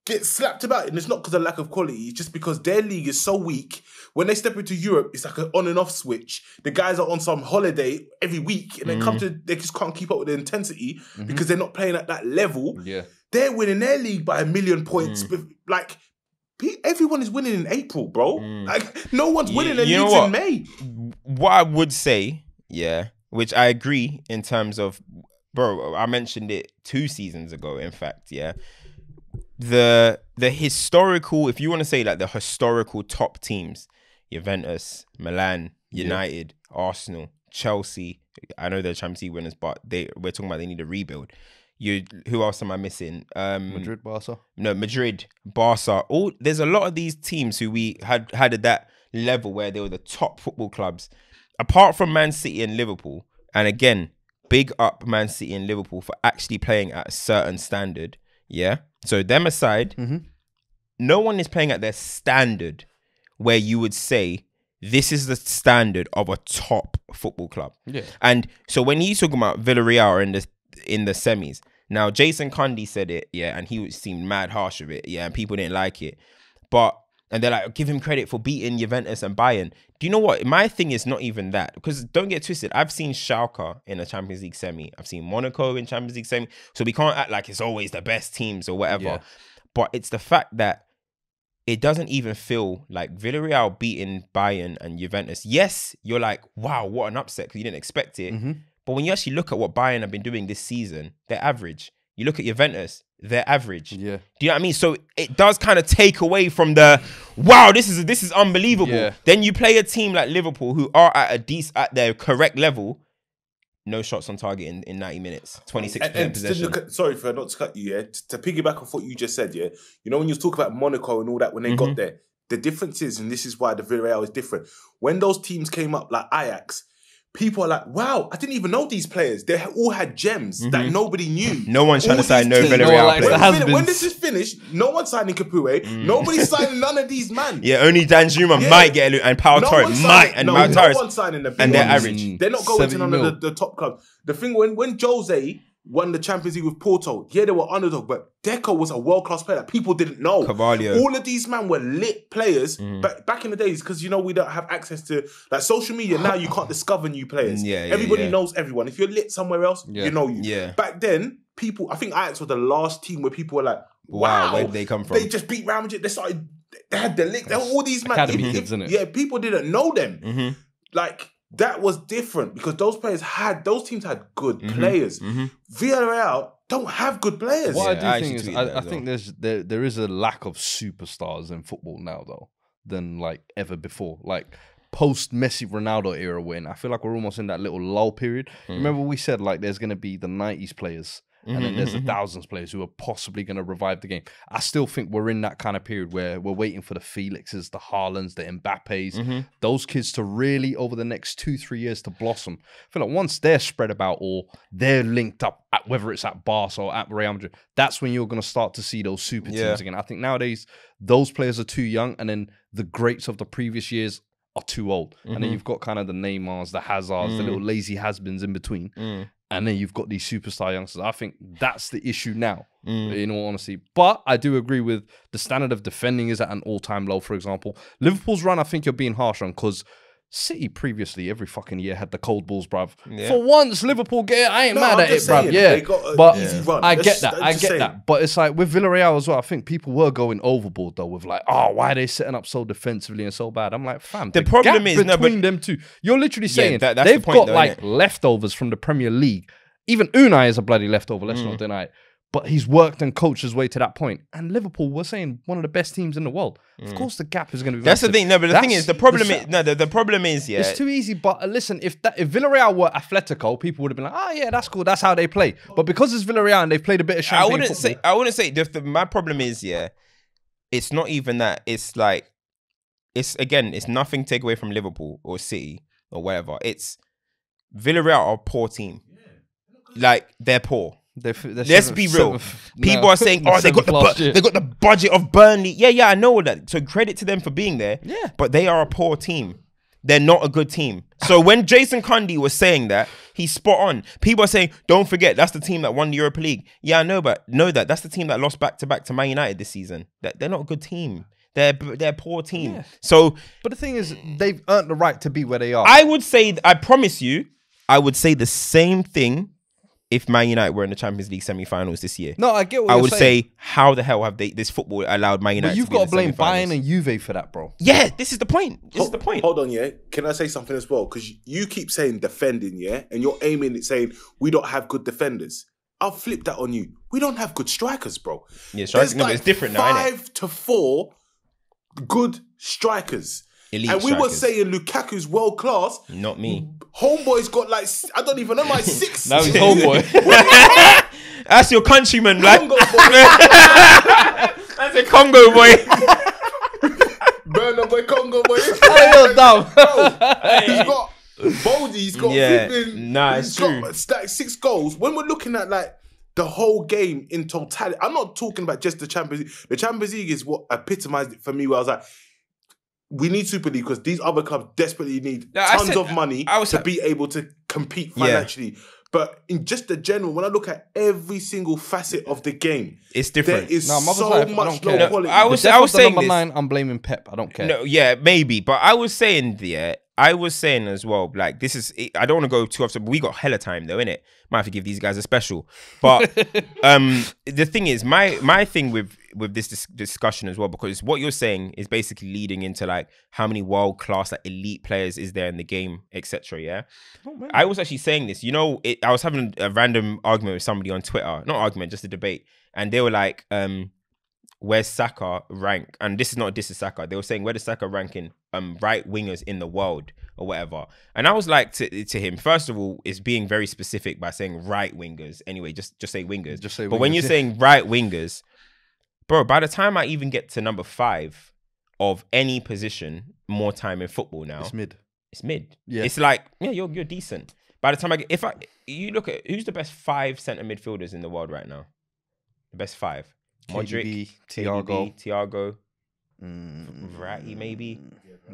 get slapped about, and it's not because of lack of quality. It's just because their league is so weak. When they step into Europe, it's like an on and off switch. The guys are on some holiday every week, and they just can't keep up with the intensity because they're not playing at that level. Yeah, they're winning their league by 1 million points. Like everyone is winning in April, bro. Like no one's winning their leagues in May. What I would say, yeah, which I agree in terms of, bro, I mentioned it 2 seasons ago. In fact, yeah. The historical, if you want to say like the historical top teams, Juventus, Milan, United, Arsenal, Chelsea. I know they're Champions League winners, but we're talking about they need a rebuild. Who else am I missing? Madrid, Barca. No, Madrid, Barca. There's a lot of these teams who we had at that level where they were the top football clubs. Apart from Man City and Liverpool, and again, big up Man City and Liverpool for actually playing at a certain standard. Yeah. So them aside, no one is playing at their standard where you would say this is the standard of a top football club. Yeah. And so when he's talking about Villarreal in the semis, now Jason Cundy said it, yeah, and he seemed mad harsh with it, yeah, and people didn't like it. And they're like, give him credit for beating Juventus and Bayern. Do you know what? My thing is not even that. Because don't get twisted. I've seen Schalke in a Champions League semi. I've seen Monaco in Champions League semi. So we can't act like it's always the best teams or whatever. Yeah. But it's the fact that it doesn't even feel like Villarreal beating Bayern and Juventus. Yes, you're like, wow, what an upset because you didn't expect it. But when you actually look at what Bayern have been doing this season, they're average. You look at Juventus, they're average. Yeah. Do you know what I mean? So it does kind of take away from the, wow, this is unbelievable. Yeah. Then you play a team like Liverpool who are at their correct level, no shots on target in 90 minutes, 26% possession. Sorry for not to cut you, yeah. To piggyback off what you just said, yeah. You know when you talk about Monaco and all that when they got there, the difference is, and this is why the Villarreal is different. When those teams came up like Ajax, people are like, wow, I didn't even know these players. They all had gems that nobody knew. No one's trying to sign no Villarreal players. When this is finished, no one's signing Capoue. Nobody's signing none of these man. Yeah, only Dan Juma might get a loot, and Pau Torre might, and Pau Torre. No one's signing the big and they're ones. average. They're not going to none of the top clubs. The thing, when Jose won the Champions League with Porto. Yeah, they were underdog, but Deco was a world-class player that people didn't know. Carvalho. All of these men were lit players back in the days because, we don't have access to, like, social media. Now you can't discover new players. Everybody knows everyone. If you're lit somewhere else, you know you. Yeah. Back then, people, I think Ajax was the last team where people were like, wow, where did they come from? They just beat Real Madrid. They had the link. They were all these men. Academy kids, isn't it? Yeah, people didn't know them. Like, that was different because those teams had good players. Villarreal don't have good players. What I do think is, I think there is a lack of superstars in football now, though, than like ever before. Like post Messi Ronaldo era, when I feel like we're almost in that little lull period. Remember we said like there's going to be the 90s players. And then there's the thousands players who are possibly going to revive the game. I still think we're in that kind of period where we're waiting for the Felixes, the Haalands, the Mbappes, those kids to really, over the next 2-3 years, to blossom. I feel like once they're spread about or they're linked up, whether it's at Barca or at Real Madrid, that's when you're going to start to see those super teams again. I think nowadays, those players are too young, and then the greats of the previous years are too old. And then you've got kind of the Neymars, the Hazards, the little lazy has-beens in between. And then you've got these superstar youngsters. I think that's the issue now, in all honesty. But I do agree with the standard of defending is at an all-time low, for example. Liverpool's run, I think you're being harsh on, because City previously every fucking year had the cold balls, bruv. Yeah. For once, Liverpool I ain't mad at it, bruv. Yeah, they got but easy run. I get that. But it's like with Villarreal as well. I think people were going overboard though, with like, oh, why are they setting up so defensively and so bad? I'm like, fam, the problem is between them two. You're literally saying they've got like leftovers from the Premier League. Even Unai is a bloody leftover. Let's not deny it. But he's worked and coached his way to that point. And Liverpool, we're saying one of the best teams in the world. Of course, the gap is going to be. That's the thing. No, but the thing is, the problem is, yeah, it's too easy. But listen, if Villarreal were Atletico, people would have been like, oh yeah, that's cool. That's how they play. But because it's Villarreal and they've played a bit of champagne football, I wouldn't say. My problem is, yeah, it's not even that. It's like, it's nothing to take away from Liverpool or City or whatever. It's Villarreal are a poor team. Like, they're poor. Let's be real. People are saying, "Oh, they got the budget of Burnley." Yeah, I know that. So credit to them for being there. Yeah, but they are a poor team. They're not a good team. So when Jason Cundy was saying that, he's spot on. People are saying, "Don't forget, that's the team that won the Europa League." Yeah, I know, but know that that's the team that lost back to back to Man United this season. They're not a good team. They're a poor team. Yeah. So, but the thing is, they've earned the right to be where they are. I would say, I promise you, I would say the same thing. If Man United were in the Champions League semi-finals this year, no, I get what I you're would saying. say, how the hell have this football allowed Man United? But you've got to blame Bayern and Juve for that, bro. Yeah, this is the point. This is the point. Hold on, yeah. Can I say something as well? Because you keep saying defending, yeah, and you're aiming at saying we don't have good defenders. I'll flip that on you. We don't have good strikers, bro. Yeah, strikers. No, but it's different now, isn't it? 5 to 4 good strikers. Elite and we strikers. were saying Lukaku's world class. Not me. Homeboy's got like, I don't even know, like 6. Now he's homeboy. That's your countryman, like. Congo boy. That's a Congo boy. Burner boy, Congo boy. Oh, you're dumb. He's got Boldy, he's got flipping. Nah, it's true. Like 6 goals. When we're looking at like the whole game in totality, I'm not talking about just the Champions League. The Champions League is what epitomized it for me, where I was like, we need Super League because these other clubs desperately need tons of money to be able to compete financially. Yeah. But in just the general, when I look at every single facet of the game, it's different. There is so much low quality. I was saying number 9, I'm blaming Pep. I don't care. No, yeah, maybe. But I was saying, as well, like, this is, I don't want to go too off, but we got hella time though, innit? Might have to give these guys a special. But the thing is, my thing with this discussion as well, because what you're saying is basically leading into like how many world class, like elite players is there in the game, etc. Yeah, I was actually saying this. You know, I was having a random argument with somebody on Twitter, not argument, just a debate, and they were like, "Where's Saka rank?" And this is not a diss to Saka. They were saying, "Where does Saka rank in right wingers in the world or whatever?" And I was like to him, first of all, it's being very specific by saying right wingers. Anyway, just say wingers. Just say. But when you're saying right wingers, bro, by the time I even get to number 5 of any position, more time in football now, it's mid. It's mid. Yeah. It's like, yeah, you're decent. By the time you look at who's the best 5 centre midfielders in the world right now, the best 5. Modric, Thiago, Verratti maybe.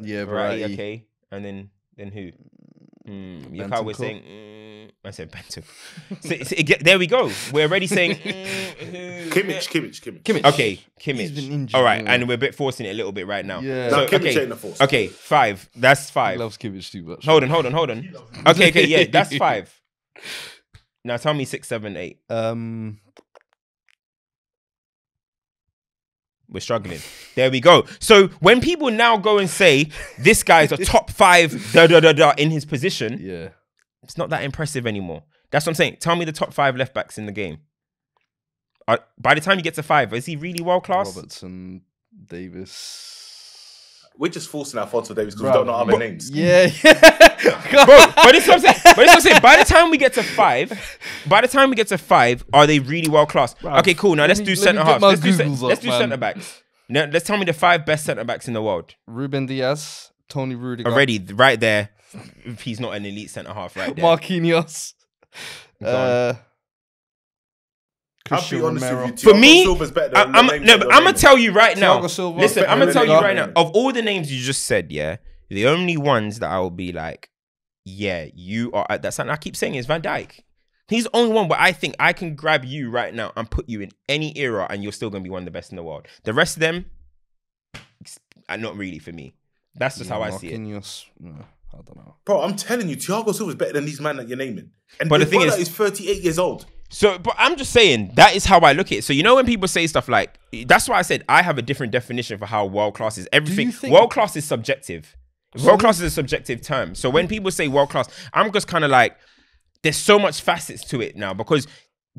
Yeah, Verratti. Okay, and then who? You're kind of saying I said Bento. There we go. We're already saying Kimmich. Okay, He's been Kimmich. injured, All right, yeah. and we're a bit forcing it a little bit right now. Yeah. No, So, Kimmich okay, ain't the force. okay, 5. That's He 5. loves Kimmich too much. Hold on. Okay, yeah, that's 5. Now tell me 6, 7, 8. We're struggling. There we go. So when people now go and say this guy's a top 5 in his position, Yeah. it's not that impressive anymore. That's what I'm saying. Tell me the top 5 left backs in the game. By the time you get to 5, is he really world class? Robertson, Davis. We're just forcing Alphonso Davies because we don't know other names. Yeah. Bro, but this is what I'm saying. By the time we get to 5, are they really world class? Okay, cool. Now let's do centre halves. Let's do centre backs. Now let's tell me the 5 best centre backs in the world. Ruben Diaz, Tony Rudiger. Already, right there. If he's not an elite centre half, right there. Marquinhos. I'll be honest with you. For me, Silva's better than I'm the names that you're gonna naming. tell you right now. Thiago Silva. Listen, I'm gonna tell you Rudiger. right now. Of all the names you just said, yeah, the only ones that I will be like, yeah, you are at that side. I keep saying is Van Dijk. He's the only one where I think I can grab you right now and put you in any era, and you're still gonna be one of the best in the world. The rest of them are not really for me. That's just how I see it. Marquinhos. I don't know. Bro, I'm telling you, Thiago Silva's better than these men that you're naming. And But the thing is 38 years old. So, but I'm just saying that is how I look at it. So, you know, when people say stuff like, that's why I said I have a different definition for how world class is. Everything world class is subjective. World class is a subjective term. So when people say world class, I'm just kind of like, there's so much facets to it now because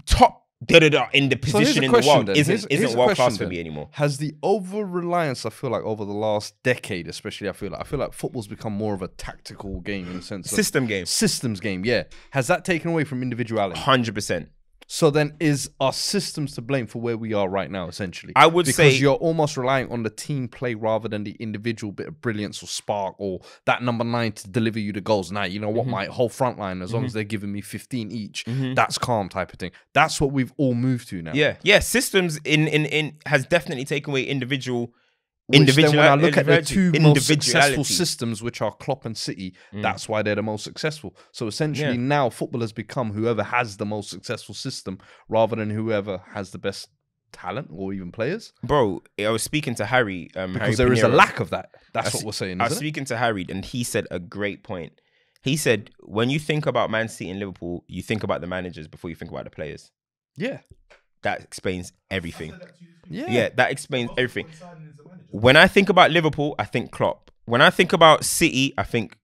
top in the position in the world isn't world class for me anymore. Has the over reliance, I feel like, over the last decade, especially, I feel like football's become more of a tactical game in the sense of systems game. Yeah, has that taken away from individuality? 100%. So then, is our systems to blame for where we are right now? Essentially, I would say because you're almost relying on the team play rather than the individual bit of brilliance or spark or that number 9 to deliver you the goals. Now, you know what, my whole front line, as long as they're giving me 15 each, that's calm type of thing. That's what we've all moved to now. Yeah. Systems in has definitely taken away individual. Then when I look at the 2 most successful systems, which are Klopp and City, that's why they're the most successful. So essentially now football has become whoever has the most successful system rather than whoever has the best talent or even players. Bro, I was speaking to Harry. Because there is a lack of that. That's what we're saying, I was speaking to Harry and he said a great point. He said, when you think about Man City and Liverpool, you think about the managers before you think about the players. Yeah. That explains everything. Yeah, that explains everything. When I think about Liverpool, I think Klopp. When I think about City, I think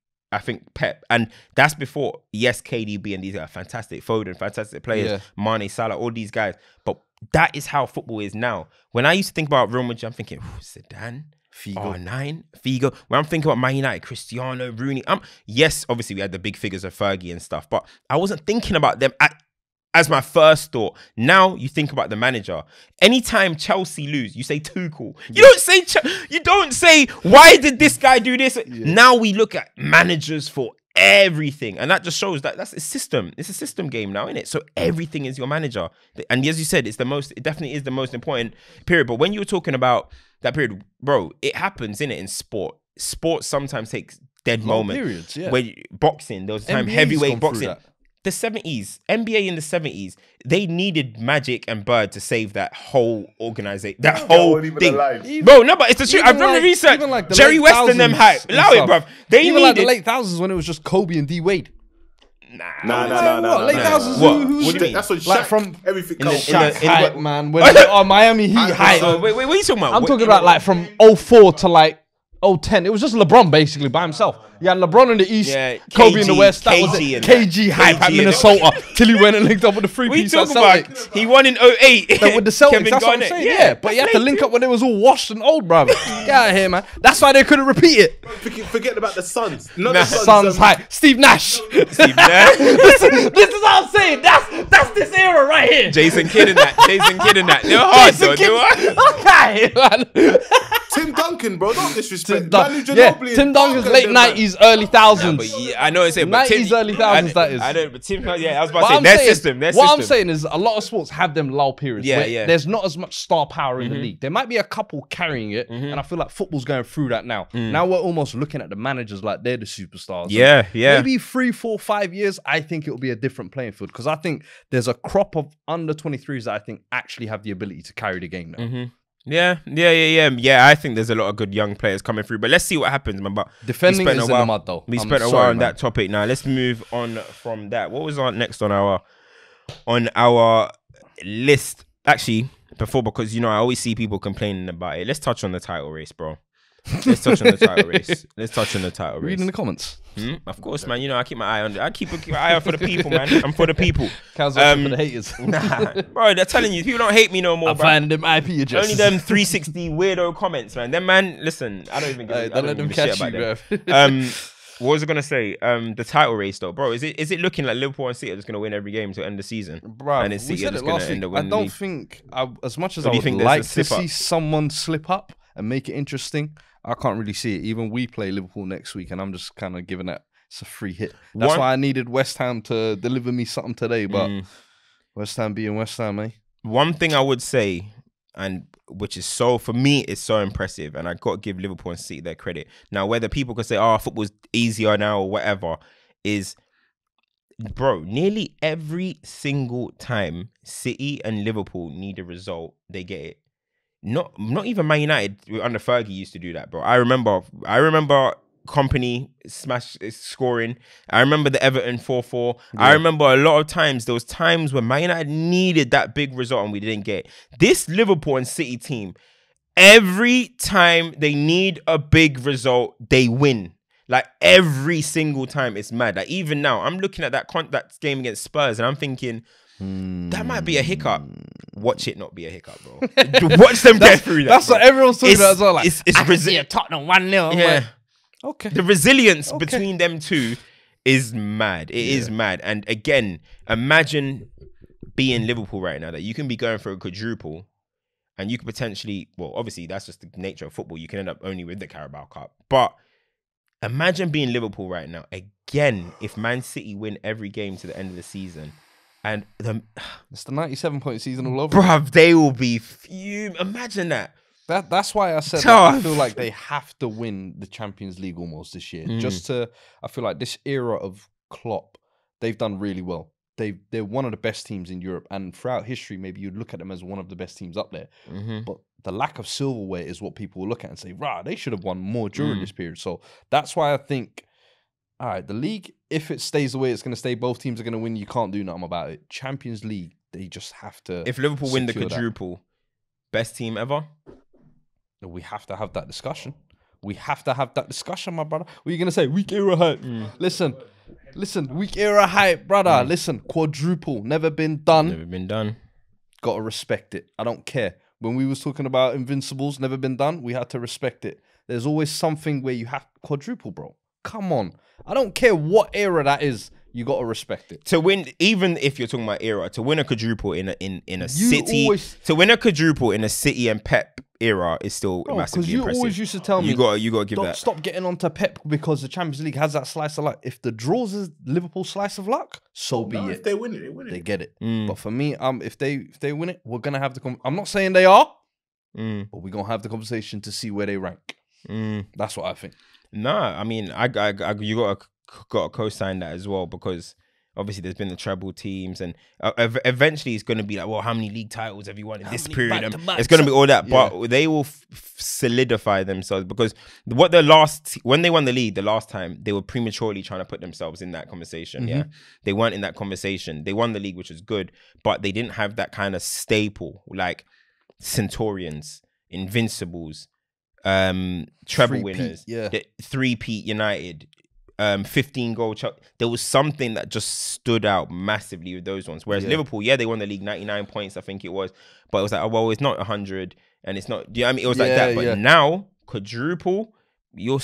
Pep. And that's before, yes, KDB and these are fantastic. Foden, fantastic players. Mane, Salah, all these guys. But that is how football is now. When I used to think about Real Madrid, I'm thinking, Zidane, Figo. R9, Figo. When I'm thinking about Man United, Cristiano, Rooney. Yes, obviously we had the big figures of Fergie and stuff, but I wasn't thinking about them as my first thought. Now you think about the manager. Anytime Chelsea lose, you say Tuchel. You don't say why did this guy do this? Now we look at managers for everything, and that just shows that that's a system. It's a system game now, isn't it? So everything is your manager, and as you said, it definitely is the most important period. But when you were talking about that period, bro, it happens, innit? In sport sometimes takes dead moments. Periods, yeah. Where boxing, there was a time NBA's heavyweight gone through boxing. that. The 70s, NBA in the 70s, they needed Magic and Bird to save that whole organization, that whole thing. Bro, no, but it's the truth. I've done the research. Like the Jerry West and them hype. Allow it, bruv. They even needed like the late thousands when it was just Kobe and D Wade. Nah. Late thousands. What do you mean? That's what Shaq, Like from everything in the- comes. in the- Shaq hype, man. When Miami Heat hype. Wait, what are you talking about? I'm talking about like from 04 to like 010. It was just LeBron basically by himself. You had LeBron in the East, Yeah, Kobe in the West. That was KG it. and KG hype KG at and Minnesota till he went and linked up with the What are you three-piece at talking about? Celtics. He won in 08. Then with the Celtics, Kevin that's what I'm Garnett. saying. Yeah, but you had to link up when it was all washed and old, brother. Get out of here, man. That's why they couldn't repeat it. Forget about the Suns. Not Nah. the Suns. Suns hype. Steve Nash. Steve Nash. this is what I'm saying. That's this era right here. Jason Kidd and that. They were hard, though. They were hard. Okay, man. Tim Duncan, bro, don't disrespect. Tim Duncan's late 90s, early 2000s. But yeah, I know it's it, but 90s, early 2000s, that is. I know, but Tim, yeah, I was about to say, their system. I'm saying is a lot of sports have them lull periods. Yeah, where yeah. There's not as much star power in the league. There might be a couple carrying it, and I feel like football's going through that now. Now we're almost looking at the managers like they're the superstars. Yeah, yeah. Maybe 3, 4, 5 years, I think it'll be a different playing field because I think there's a crop of under 23s that I think actually have the ability to carry the game now. Yeah. I think there's a lot of good young players coming through, but let's see what happens, man. But defending is in the mud, though. We spent a while on that topic. Now let's move on from that. What was next on our list? Actually, because you know I always see people complaining about it. Let's touch on the title race, bro. Let's touch on the title race. Reading the comments. Of course, man. You know I keep my eye on it. I keep an eye out for the people, man. I'm for the people. For the haters. Nah, bro. They're telling you people don't hate me no more. I'm finding them IP addresses. Only them 360 weirdo comments, man. Them man, listen. I don't even give don't let them catch you, bro. What was I gonna say? The title race, though, bro. Is it looking like Liverpool and City are just gonna win every game to end the season? Bro, and it's City are just gonna end up winning. I don't think, as much as I would like to see someone slip up and make it interesting, I can't really see it. Even we play Liverpool next week, and I'm just kind of giving that it's a free hit. That's why I needed West Ham to deliver me something today. But West Ham being West Ham, eh? One thing I would say, and which is for me, it's so impressive, and I got to give Liverpool and City their credit. Now, whether people could say, "Oh, football's easier now" or whatever, is, bro, nearly every single time City and Liverpool need a result, they get it. Not even Man United under Fergie used to do that, bro. I remember Company scoring. I remember the Everton 4-4. Yeah. I remember a lot of times, there was times when Man United needed that big result and we didn't get it. This Liverpool and City team, every time they need a big result, they win. Like every single time, it's mad. Like even now, I'm looking at that game against Spurs and I'm thinking, that might be a hiccup. Watch it not be a hiccup, bro. Watch them get through that. That's bro. what everyone's talking about as well. Like, it's Tottenham 1-0. Yeah. Like, okay. The resilience between them two is mad. It is mad. And again, imagine being Liverpool right now, that you can be going for a quadruple and you could potentially, well, obviously that's just the nature of football. You can end up only with the Carabao Cup. But imagine being Liverpool right now. Again, if Man City win every game to the end of the season, and it's the 97-point season all over. Bruv, they will be fume. Imagine that. That's why I said that I feel like they have to win the Champions League almost this year. I feel like this era of Klopp, they've done really well. They're one of the best teams in Europe, and throughout history, maybe you'd look at them as one of the best teams up there. But the lack of silverware is what people will look at and say, "Rah, they should have won more during this period." So that's why I think, all right, the league, if it stays the way it's going to stay, both teams are going to win. You can't do nothing about it. Champions League, they just have to. If Liverpool win the quadruple, best team ever. We have to have that discussion. We have to have that discussion, my brother. What are you going to say? Weak era hype. Listen, weak era hype, brother. Listen, quadruple, never been done. Never been done. Got to respect it. I don't care. When we was talking about Invincibles, never been done, we had to respect it. There's always something where you have quadruple, bro. Come on. I don't care what era that is. You got to respect it. To win, even if you're talking about era, to win a quadruple in a City, to win a quadruple in a City and Pep era is still massively impressive. You always used to tell me, you got to give that. Stop getting onto Pep because the Champions League has that slice of luck. If the draws is Liverpool's slice of luck, be it. If they win it, they win it. They get it. But for me, if they win it, we're gonna have the. I'm not saying they are, but we're gonna have the conversation to see where they rank. That's what I think. Nah, I mean, you got to co-sign that as well, because obviously there's been the treble teams, and eventually it's going to be like, well, how many league titles have you won in this period? It's going to be all that, but they will solidify themselves, because when they won the league the last time, they were prematurely trying to put themselves in that conversation. Yeah, they weren't in that conversation. They won the league, which was good, but they didn't have that kind of staple like Centurions, Invincibles, treble winners, three-peat United, 15-goal chuck. There was something that just stood out massively with those ones. Whereas Liverpool, they won the league 99 points, I think it was, but it was like, oh, well, it's not 100, and it's not. Do you know what I mean? It was like that. But now quadruple, you're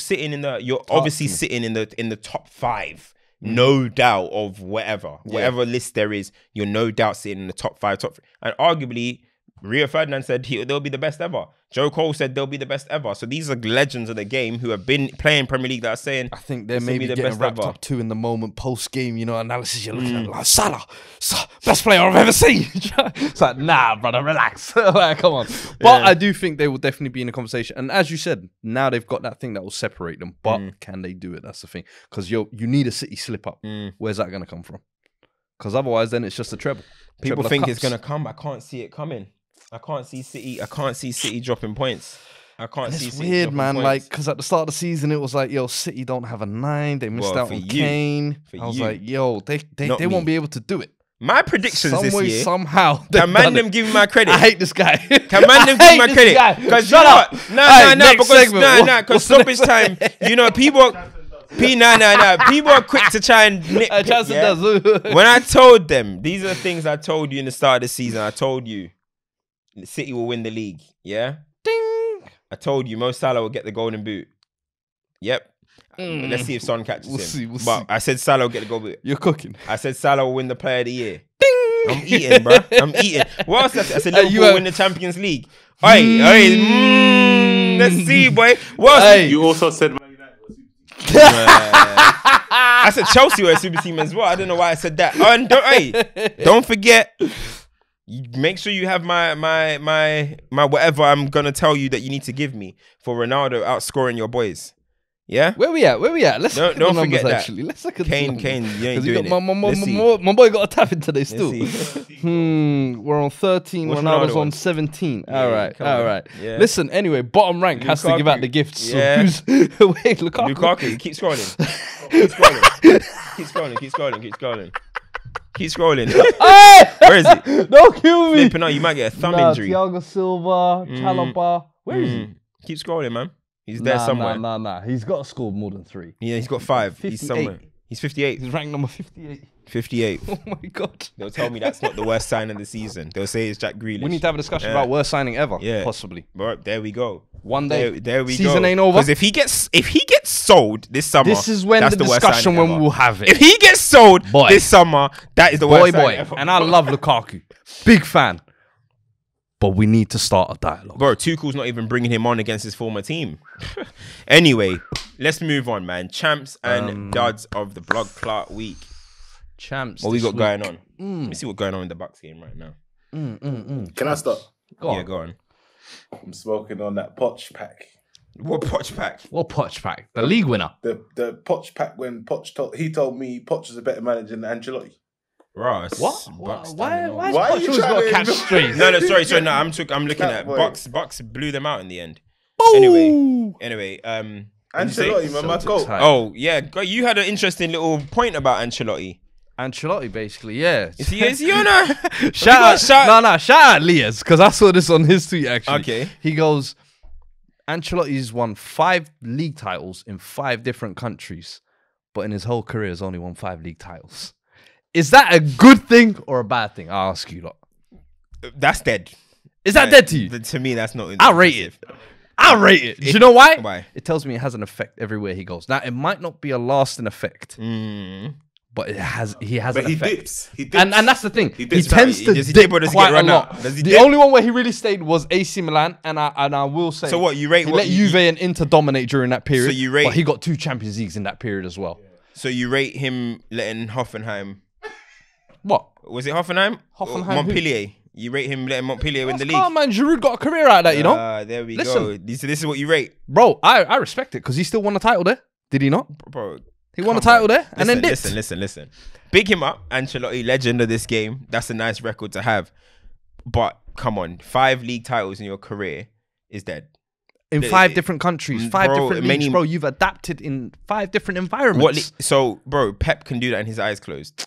obviously sitting in the top 5, no doubt, of whatever list there is. You're no doubt sitting in the top 5, and arguably Rio Ferdinand said they'll be the best ever. Joe Cole said they'll be the best ever. So these are legends of the game who have been playing Premier League that are saying, I think they're this will be maybe the getting best wrapped ever. up too in the moment, post-game, analysis. You're looking at like, Salah, best player I've ever seen. It's like, nah, brother, relax. Like, come on. But I do think they will definitely be in a conversation. And as you said, now they've got that thing that will separate them. But can they do it? That's the thing. Because you need a City slip-up. Where's that going to come from? Because otherwise, then it's just a treble. People think it's going to come. I can't see it coming. I can't see City dropping points. I can't see City weird, dropping man. points. Like, because at the start of the season, it was like, yo, City don't have a 9. They missed out on Kane. I was like, yo, they won't be able to do it. My predictions this year. Somehow. Can man them give me my credit? I hate this guy. Can man them give me my credit? Because you know what? Because stoppage time, people... People are quick to try and nitpick, yeah? When I told them, these are the things I told you in the start of the season. I told you City will win the league. Yeah? Ding! I told you Mo Salah will get the golden boot. Yep. Let's see if Son catches him. But I said Salah will get the golden boot. You're cooking. I said Salah will win the player of the year. Ding! I'm eating, bro. I'm eating. What else did I say? I said Liverpool will win the Champions League. Let's see, boy. What else? You also said Man United was I said Chelsea were a super team as well. I don't know why I said that. Oh, and don't forget. Make sure you have my whatever I'm gonna tell you that you need to give me for Ronaldo outscoring your boys. Yeah. Where we at? Let's look at the numbers, forget that. actually. Let's look at Kane, you ain't doing it. My boy got a tap in today still. We're on 13. What's Ronaldo's Ronaldo on on? 17. Yeah, all right. Yeah. Listen, anyway, bottom rank has to give out the gifts. Yeah. So wait, Lukaku. Keep scrolling. Keep scrolling. Where is it? Don't kill me. Flipping out, you might get a thumb injury. Thiago Silva, Chalobah. Where is he? Keep scrolling, man. He's there somewhere. Nah. He's got to score more than 3. Yeah, he's got 5. 58. He's somewhere. He's 58. He's ranked number 58. 58. Oh my God. They'll tell me that's not the worst sign of the season. They'll say it's Jack Grealish. We need to have a discussion about worst signing ever. Yeah. Possibly. But there we go. One day. There we go. Season ain't over. Because if he gets sold this summer, this is when that's the worst discussion signing when ever. we'll have it. If he gets sold this summer, that is the worst signing ever. And I love Lukaku. Big fan. But we need to start a dialogue. Bro, Tuchel's not even bringing him on against his former team. Anyway, let's move on, man. Champs and duds of the Blood Clot week. Champs. What we got going on? Let me see what's going on in the Bucks game right now. Can I start? Go on. I'm smoking on that Poch pack. What Poch pack? What Poch pack? The league winner. The Poch pack when Poch told me Poch was a better manager than Ancelotti. Ross. What? Why Why are you Poch always got to trying catch to- straight? No, sorry. No, I'm looking That at boy. Bucks blew them out in the end. Boom. Anyway, Ancelotti, man, my goal. oh yeah, you had an interesting little point about Ancelotti. Ancelotti, basically, yeah. Is he on a shout out Lias, because I saw this on his tweet actually. Okay. He goes, Ancelotti's won 5 league titles in 5 different countries, but in his whole career has only won 5 league titles. Is that a good thing or a bad thing? I'll ask you lot. That's dead. Is that dead to you? To me, that's not. I rate it. Do you know why? Why? It tells me it has an effect everywhere he goes. Now, it might not be a lasting effect, but it has. He has But an he effect. dips. He dips. And that's the thing. He dips. tends to Does he dip dip or does he quite get a run lot. out? Does he The dip? only one where he really stayed was AC Milan, and I will say. So what, you rate he what let you- Juve and Inter dominate during that period. So you rate- but he got 2 Champions Leagues in that period as well. So you rate him letting Hoffenheim? What? Was it Hoffenheim? Hoffenheim Or who? Montpellier. You rate him letting Montpellier win the league? Oh man, Giroud got a career out of that, you know. There we Listen. go. This is what you rate, Bro, I respect it because he still won the title there. Did he not? bro. He won the Come title on. there and then dipped. Listen. Big him up, Ancelotti, legend of this game. That's a nice record to have. But come on, 5 league titles in your career is dead. In 5 different countries, 5 bro, different leagues, bro. You've adapted in 5 different environments. So, bro, Pep can do that in his eyes closed.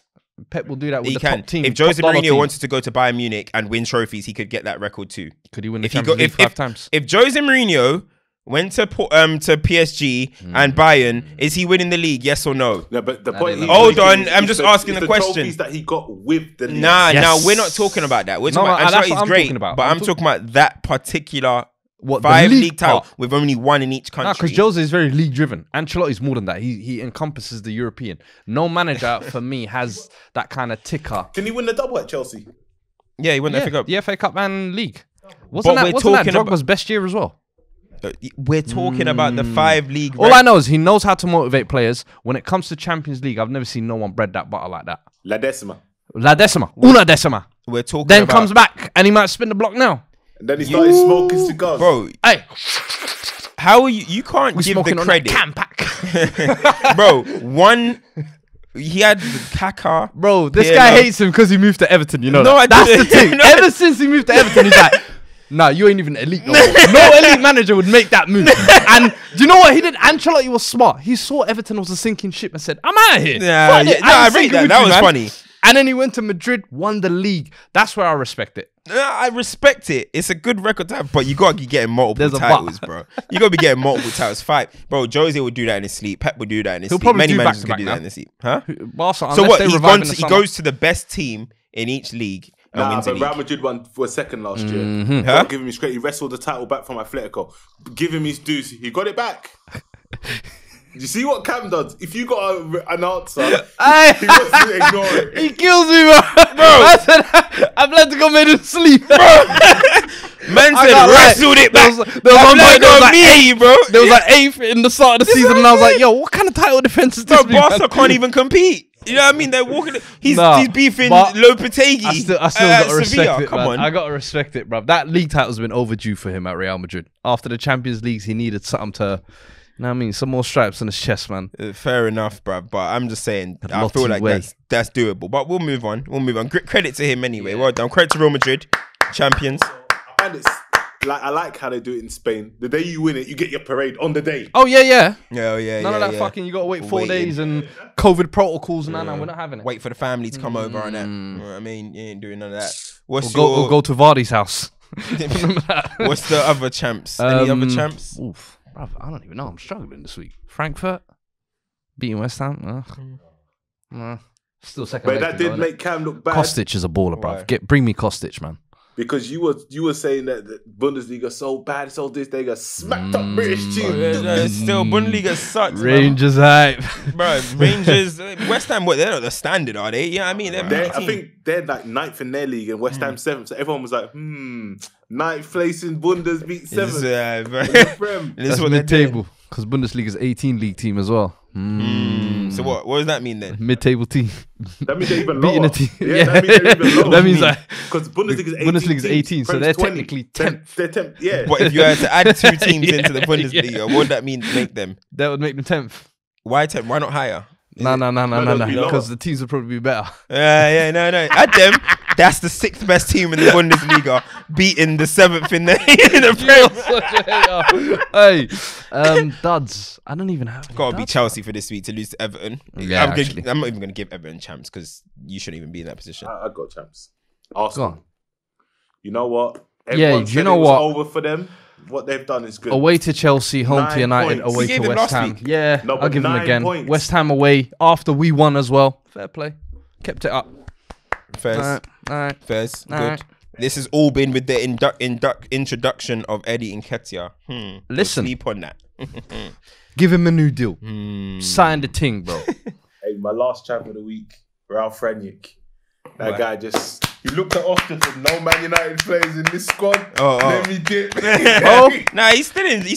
Pep will do that with He the can. top team. If Jose top dollar Mourinho team. wanted to go to Bayern Munich and win trophies, he could get that record too. Could he win the If he Champions League 5 times? If Jose Mourinho went to PSG and Bayern, is he winning the league? Yes or no? No, but the point. they he's love Hold making on, is I'm just the- asking is the the question. trophies that he got with the league. Nah, Yes. we're not talking about that. We're No, talking about that's what Ancelotti's I'm great, talking about. but I'm I'm talking about that particular What, the 5 league league title part? with only 1 in each Nah, country. because Jose is very league driven. Ancelotti's more than that. He encompasses the European. No manager for me has that kind of ticker. Can he win the double at Chelsea? Yeah, he won the Yeah, FA Cup. the FA Cup and league. Wasn't that Drogba's best year as well? We're talking about the 5 league. All I know is he knows how to motivate players. When it comes to Champions League, I've never seen no one bread that butter like that. La Decima. La Decima. Una Decima. We're talking Then about... comes back and he might spin the block now. And then he started smoking cigars. Bro, Hey, how are you... You can't we give smoking the on that credit. cam pack. Bro, he had Kaká. Bro, this Pirlo. guy hates him because he moved to Everton. You know No, that. I That's the didn't. thing. No. Ever since he moved to Everton, he's like, nah, you ain't even elite no more. No elite manager would make that move. And do you know what he did? Ancelotti was smart. He saw Everton was a sinking ship and said, I'm out of here. Nah, Fuck it, I ain't rate sinking that. with That you, was man. funny. And then he went to Madrid, won the league. That's where I respect it. I respect it. It's a good record to have, but you gotta be getting multiple There's a titles, but. bro. You gotta be getting multiple titles. Bro, Jose would do that in his sleep. Pep would do that in his He'll sleep. probably Many do managers back-to-back could do now. that in his sleep. Huh? Barca, So unless what? they He revive in the goes summer. to the best team in each league and Nah, wins the but Real league. Madrid won for a second last year. Huh? Don't give him his credit. He wrestled the title back from Atletico. Give him his dues. He got it back. You see what Cam does? If you got an answer, he wants to ignore it. He kills me, bro. I said, Atletico made him sleep. Man I said can't lie. wrestled it back. There was one point, there was like me, bro. There was like 8th in the start of the season, and I was like, yo, what kind of title defense is this? Bro, Barca can't even compete. You know what I mean? They're walking. He's beefing but Lopetegui. I still gotta respect Sevilla. it, Come man. on. I gotta respect it, bro. That league title's been overdue for him at Real Madrid. After the Champions Leagues, he needed something to, you know what I mean, some more stripes on his chest, man. Fair enough, bruv. But I'm just saying, I Lottie feel like way. that's doable. But we'll move on. Credit to him anyway. Well done. Credit to Real Madrid, champions. And it's like I like how they do it in Spain. The day you win it, you get your parade on the day. Oh yeah. Yeah. None of that fucking. You gotta wait 4 Waiting. days and COVID protocols. Nah, we're not having it. Wait for the family to come over and that. You know what I mean? You ain't doing none of that. What's We'll go to Vardy's house. What's the other champs? Any other champs? Oof, bruv, I don't even know. I'm struggling this week. Frankfurt beating West Ham. Still second. But leg that to go, did innit? make Cam look bad Kostic is a baller, bruv. Bring me Kostic, man. because you were saying that the Bundesliga so bad, so this they got smacked up British team. Still, Bundesliga sucks. Rangers hype. Bro, Rangers, West Ham, they're not the standard, are they? Yeah, I mean, I think they're like 9th in their league and West Ham 7th. So everyone was like, 9th place in Bundes beat 7th. That's what mid-table because Bundesliga's 18 league team as well. So what does that mean then? Mid-table team. That means they're even Beating lower. a team. Yeah, that means they're even lower. That means like because Bundesliga's 18. Bundesliga's 18, so they're technically 10th. They're 10th, yeah. What if you had to add 2 teams into the Yeah, Bundesliga? yeah. What would that mean to make them? That would make them 10th. Why 10? Why not higher? No. they'll be lower. Because the teams would probably be better. No. Add them. That's the 6th best team in the Bundesliga, beating the 7th in the Premier. Hey, duds. I don't even have. Got to be Chelsea for this week to lose to Everton. Yeah, I'm actually. not even going to give Everton champs because you shouldn't even be in that position. I got champs. Go Arsenal. on. You know what? Yeah, Everyone do said you know it was what? over for them. What they've done is good. Away to Chelsea, home to 9 United, points. away We gave to them West last Ham. week. Yeah, No, I'll but give them 9 again. points. West Ham away after we won as well. Fair play. Kept it up. Fairs. All right. Fairs. Good. Alright. This has all been with the introduction of Eddie Nketiah. Listen. Sleep on that. Give him a new deal. Sign the ting, bro. Hey, my last champ of the week, Ralph Rangnick. That guy just, he looked at Austin and no Man United players in this squad. Let me dip. Nah, he's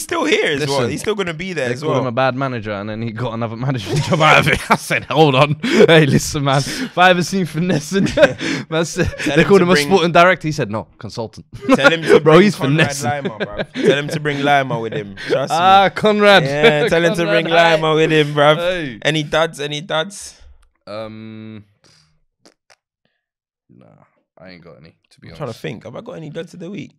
still here as well. Listen, He's still gonna be there They as called him well. a bad manager, and then he got another management job out of it. I said, hold on. Hey, listen, man. If I ever seen finessing, man said, they called him a sporting director. He said, no, consultant. Tell him to Bro, bring he's Conrad finessing. Lima, bro. Tell him to bring Lima with him. Trust me. Conrad. Yeah, tell him to bring Conrad, Lima with him, bruv. Hey. Any duds? Nah, I ain't got any, to be I'm honest. trying to think. Have I got any duds of the week?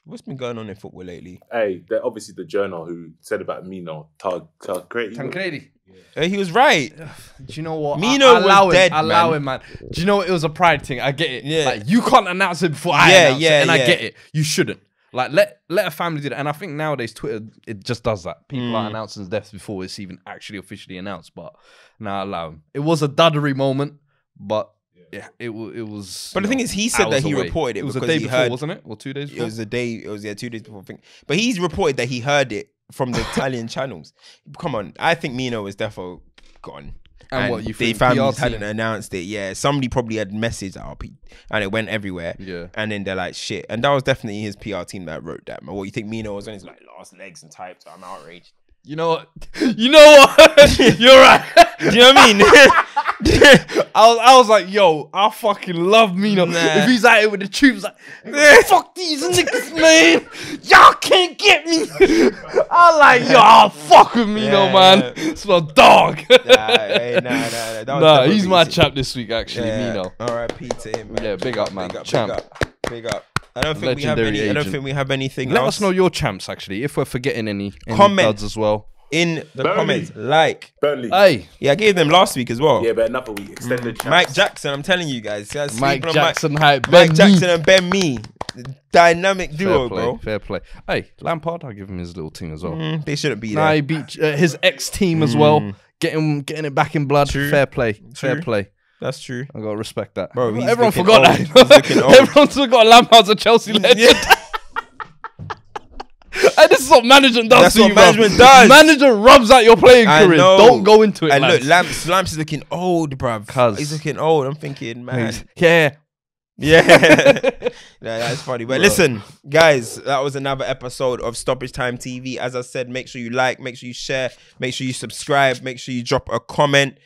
What's been going on in football lately? Hey, they're obviously the journal who said about Mino. Tancredi. He was right. Do you know what? Mino I allow was him, dead, allow man. him, man. Do you know it was a pride thing? I get it. Yeah. Like, you can't announce it before I Yeah, announce yeah, it, and I yeah. get it. You shouldn't. Like, let a family do that. And I think nowadays Twitter, it just does that. People are announcing deaths before it's even actually officially announced. But now allow him. It was a duddery moment, but yeah, it was. But the thing is, he said that he reported it It was a because day he before, heard. wasn't it? Or 2 days It before? was a day. It was 2 days before. I think. But he's reported that he heard it from the Italian channels. Come on, I think Mino was defo gone. And what, you the think families PR hadn't team? announced it. Yeah, somebody probably had messaged RP, and it went everywhere. Yeah. And then they're like, shit. And that was definitely his PR team that wrote that. Man, what you think Mino was on his like last legs and typed? I'm outraged. You know what? You know what? You're right. Do you know what I mean? I was like, yo, I fucking love Mino. Nah. If he's out here with the troops, like, fuck these niggas, man. Y'all can't get me. I'm like, yo, fuck with Mino, Yeah, man. yeah. It's my dog. Nah. That was Nah, he's definitely my sick. chap this week, actually, Yeah. Mino. R.I.P. to him, man. Yeah, big up, man. Big up, Champ. big up. I don't think Legendary we have any. I don't agent. think we have anything Let else. us know your champs, actually, if we're forgetting any Comment. duds as well. In the Burnley. comments. Like, Burnley. Hey, yeah, I gave them last week as well. Yeah, but another week. Extended champs. Mike Jackson, I'm telling you guys. Yeah, Mike sleeping on Jackson, hype. Mike Jackson and Ben Mee. Dynamic duo, fair play, bro. fair play. Hey, Lampard, I'll give him his little team as well. They shouldn't be Nah, there. he beat his ex-team as well. Getting it back in blood. True. Fair play. Fair True. play. That's true. I gotta respect that. Bro, he's everyone looking forgot old. that. He's looking old. Everyone forgot Lampard's a Chelsea legend. And this is what management does. That's to what you, bruv. management does. Management rubs out your playing I career. know. Don't go into it, And man. look, Lamps is looking old, bruv. Cuz. He's looking old. I'm thinking, man. Yeah. Yeah. Yeah, that's funny. But listen, guys, that was another episode of Stoppage Time TV. As I said, make sure you like, make sure you share, make sure you subscribe, make sure you drop a comment.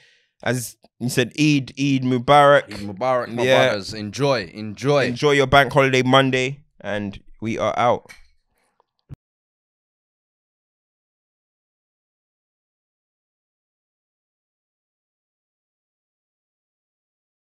As you said, Eid Mubarak. Mubarak, my Yeah. brothers. Enjoy. Enjoy your bank holiday Monday, and we are out.